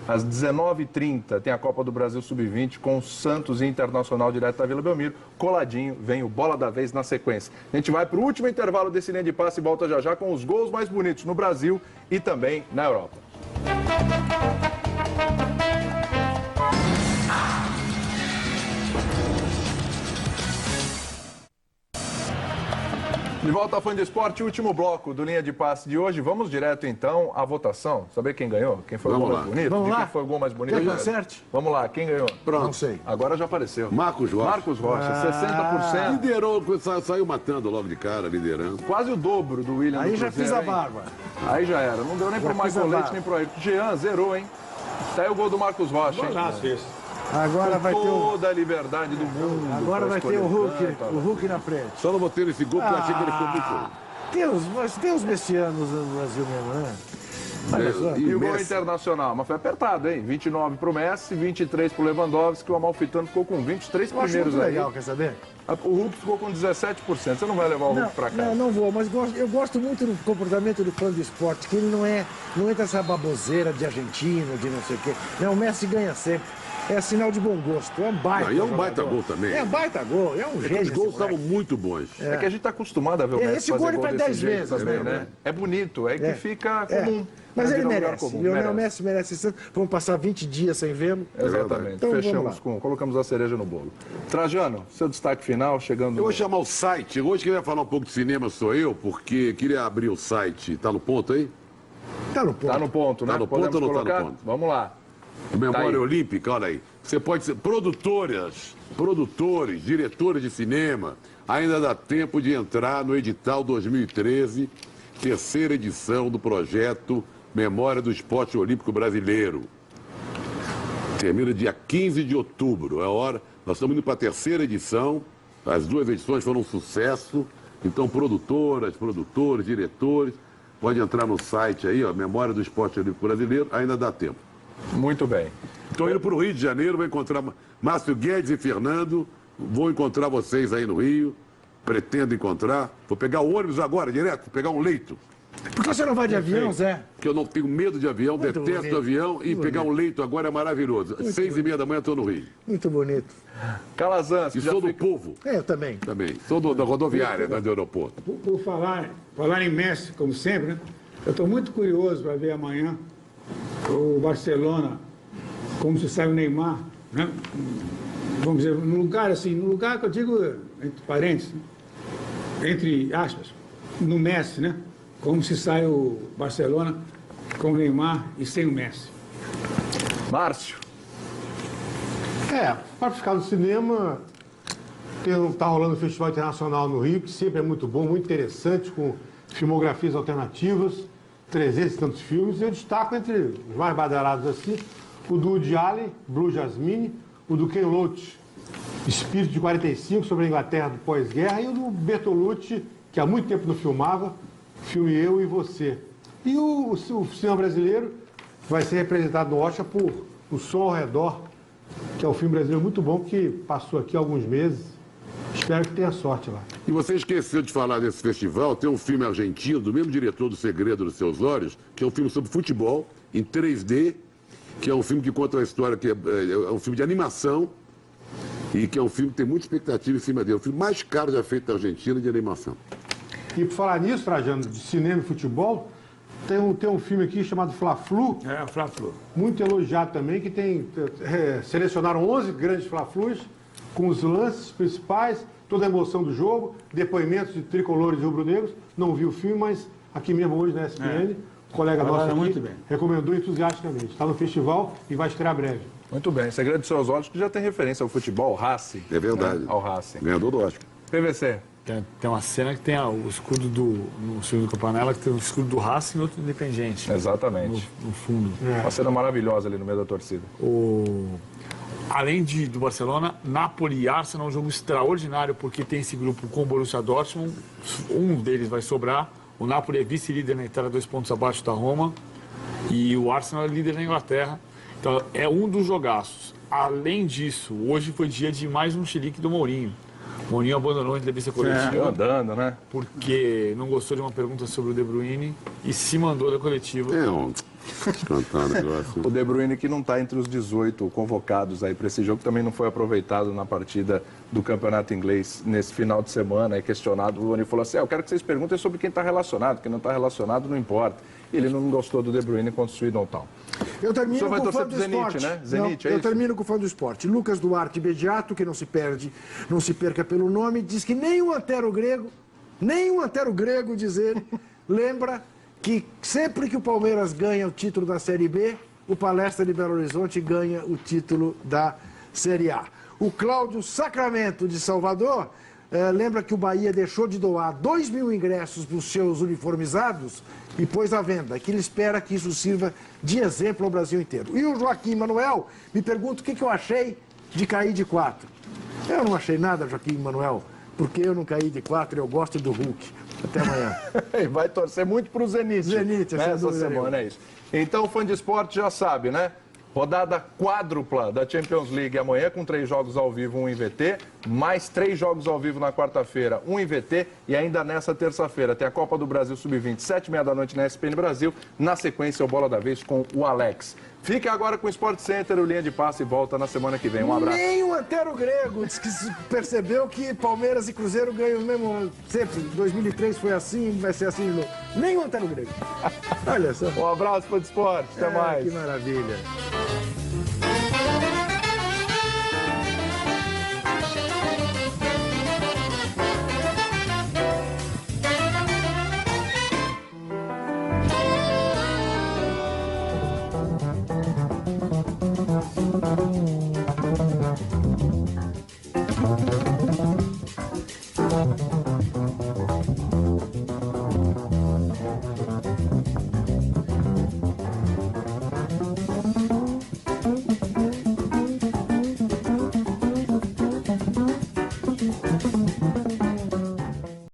às 19h30 tem a Copa do Brasil Sub-20 com Santos e Internacional direto da Vila Belmiro. Coladinho, vem o Bola da Vez na sequência. A gente vai para o último intervalo desse linha de passe e volta já já com os gols mais bonitos no Brasil e também na Europa. De volta a Fã de Esporte, último bloco do Linha de Passe de hoje. Vamos direto, então, à votação. Saber quem ganhou? Quem foi o gol mais bonito? Vamos lá. Quem foi o gol mais bonito? Quer que eu acerte? Vamos lá, quem ganhou? Pronto. Não sei. Agora já apareceu. Marcos Rocha. Marcos Rocha, 60%. Liderou, saiu matando logo de cara, liderando. Quase o dobro do William Aí do já Cruzeiro, fiz a hein? barba. Aí já era. Não deu nem Já pro fiz a Michael Leite, barba. nem pro Ayrton. Jean, zerou, hein? Tá aí o gol do Marcos Rocha, hein? Golaço esse. Agora Com vai ter o... toda a liberdade do mundo. Agora pra vai ter escolher o Hulk, canto. o Hulk na frente. Só não botei nesse gol porque eu achei que ele ficou muito... Mas tem os messianos no Brasil mesmo, né? Olha só. E o gol Messi. internacional, mas foi apertado, hein? 29 pro Messi, 23 pro Lewandowski, o Amalfitano ficou com 23 Eu acho primeiros muito aí. legal, quer saber? O Hulk ficou com 17%. Você não vai levar o Hulk pra cá? Não vou, mas eu gosto muito do comportamento do fã do esporte, que ele não entra essa baboseira de argentino, de não sei o quê. Não, o Messi ganha sempre. É sinal de bom gosto, é um baita. Não, e é um jogador. baita gol também. É um baita gol, é um Os gênio. gols esse moleque. estavam muito bons. É que a gente tá acostumado a ver o Messi esse fazer gol ele faz desse 10 jeito vezes, também, né? né? É bonito, é que fica É. comum. Mas Vira ele um lugar merece. comum, Lionel Messi merece esse tanto. Vamos passar 20 dias sem vê-lo. Exatamente. Então, vamos Fechamos lá. colocamos a cereja no bolo. Trajano, seu destaque final, chegando... Eu vou chamar o site. Hoje quem vai falar um pouco de cinema sou eu, porque queria abrir o site. Tá no ponto aí? Tá no ponto. Tá no ponto, né? Tá no ponto Podemos ou não tá no colocar? ponto? Vamos lá. Memória Tá aí. Olímpica, olha aí. Você pode ser produtores, diretores de cinema. Ainda dá tempo de entrar no edital 2013, terceira edição do projeto Memória do Esporte Olímpico Brasileiro. Termina dia 15 de outubro. É hora. Nós estamos indo para a terceira edição. As duas edições foram um sucesso. Então, produtoras, produtores, diretores, pode entrar no site aí, ó, Memória do Esporte Olímpico Brasileiro. Ainda dá tempo. Muito bem. Estou indo para o Rio de Janeiro, vou encontrar Márcio Guedes e Fernando. Vou encontrar vocês aí no Rio. Pretendo encontrar. Vou pegar o ônibus agora, direto, vou pegar um leito. Por que você não vai de avião, Zé? Porque eu não tenho medo de avião, Muito detesto bonito. avião e pegar um leito agora é maravilhoso. 6h30 da manhã estou no Rio. Muito bonito. Calazans, E que já sou do fica... povo Eu também. também. Sou da rodoviária, do aeroporto. Por falar em Messi, como sempre, né? Eu estou muito curioso para ver amanhã o Barcelona, como se sabe o Neymar, né? Vamos dizer, no lugar que eu digo, entre parênteses, entre aspas, no Messi, né? Como se sai o Barcelona com o Neymar e sem o Messi. Márcio. Para ficar no cinema, tá rolando o Festival Internacional no Rio, que sempre é muito bom, muito interessante, com filmografias alternativas, 300 e tantos filmes. Eu destaco entre os mais badalados assim, o do Woody Allen, Blue Jasmine, o do Ken Loach, Espírito de 45, sobre a Inglaterra do pós-guerra, e o do Bertolucci, que há muito tempo não filmava, filme Eu e Você. E o cinema brasileiro vai ser representado no Oscar por O Som ao Redor, que é um filme brasileiro muito bom, que passou aqui há alguns meses. Espero que tenha sorte lá. E você esqueceu de falar desse festival, tem um filme argentino, do mesmo diretor do Segredo dos Seus Olhos, que é um filme sobre futebol, em 3D, que é um filme que conta uma história, que é um filme de animação, e que é um filme que tem muita expectativa em cima dele. É o filme mais caro já feito na Argentina de animação. E por falar nisso, Trajano, de cinema e futebol, tem um filme aqui chamado Fla-Flu, É, o Fla-Flu. muito elogiado também, que selecionaram 11 grandes Fla-Flus, com os lances principais, toda a emoção do jogo, depoimentos de tricolores e rubro-negros. Não vi o filme, mas aqui mesmo hoje na ESPN, o colega Falaram nosso aqui muito bem. recomendou entusiasticamente. Está no festival e vai estrear breve. Muito bem. Segredo dos Seus Olhos, que já tem referência ao futebol, ao Racing. É verdade. Né? Ao Racing. Ganhador do Oscar. PVC, Tem uma cena que tem o escudo no filme do Campanella, que tem o escudo do Racing e outro do Independiente. Exatamente. No fundo. Uma cena maravilhosa ali no meio da torcida. Além do Barcelona, Napoli e Arsenal é um jogo extraordinário, porque tem esse grupo com o Borussia Dortmund, um deles vai sobrar. O Napoli é vice-líder na Itália, 2 pontos abaixo da Roma, e o Arsenal é líder na Inglaterra. Então é um dos jogaços. Além disso, hoje foi dia de mais um chilique do Mourinho. O Mourinho abandonou a entrevista coletiva Andando, né? porque não gostou de uma pergunta sobre o De Bruyne e se mandou da coletiva. Cantar um negócio. O De Bruyne, que não está entre os 18 convocados aí para esse jogo, também não foi aproveitado na partida do Campeonato Inglês nesse final de semana. É questionado, o Mourinho falou assim, eu quero que vocês perguntem sobre quem está relacionado, quem não está relacionado não importa. Ele não gostou do De Bruyne contra o Swindon Town. Eu termino vai com o torcer fã pro do Zenit, esporte. né? Zenit, Não, é eu isso? termino com o fã do esporte. Lucas Duarte Bediato, que não se perca pelo nome, diz que nem um antero grego, diz ele, lembra que sempre que o Palmeiras ganha o título da Série B, o Palestra de Belo Horizonte ganha o título da Série A. O Cláudio Sacramento de Salvador lembra que o Bahia deixou de doar 2.000 ingressos para os seus uniformizados e pôs à venda, que ele espera que isso sirva de exemplo ao Brasil inteiro. E o Joaquim Manuel me pergunta o que eu achei de cair de 4. Eu não achei nada, Joaquim Manuel, porque eu não caí de 4 e eu gosto do Hulk. Até amanhã. E vai torcer muito para o Zenit. Zenit, essa semana, é isso. Então, o fã de esporte já sabe, né? Rodada quádrupla da Champions League amanhã, com 3 jogos ao vivo, 1 em VT, mais 3 jogos ao vivo na quarta-feira, 1 em VT, e ainda nessa terça-feira tem a Copa do Brasil Sub-20, 7h30 da noite na SPN Brasil, na sequência o Bola da Vez com o Alex. Fique agora com o Sport Center, o Linha de Passe e volta na semana que vem. Um abraço. Nem o antero grego diz que percebeu que Palmeiras e Cruzeiro ganham o mesmo sempre. 2003 foi assim, vai ser assim de novo. Nem o antero grego. Olha só. Um abraço, fã de esporte. Até mais. Que maravilha.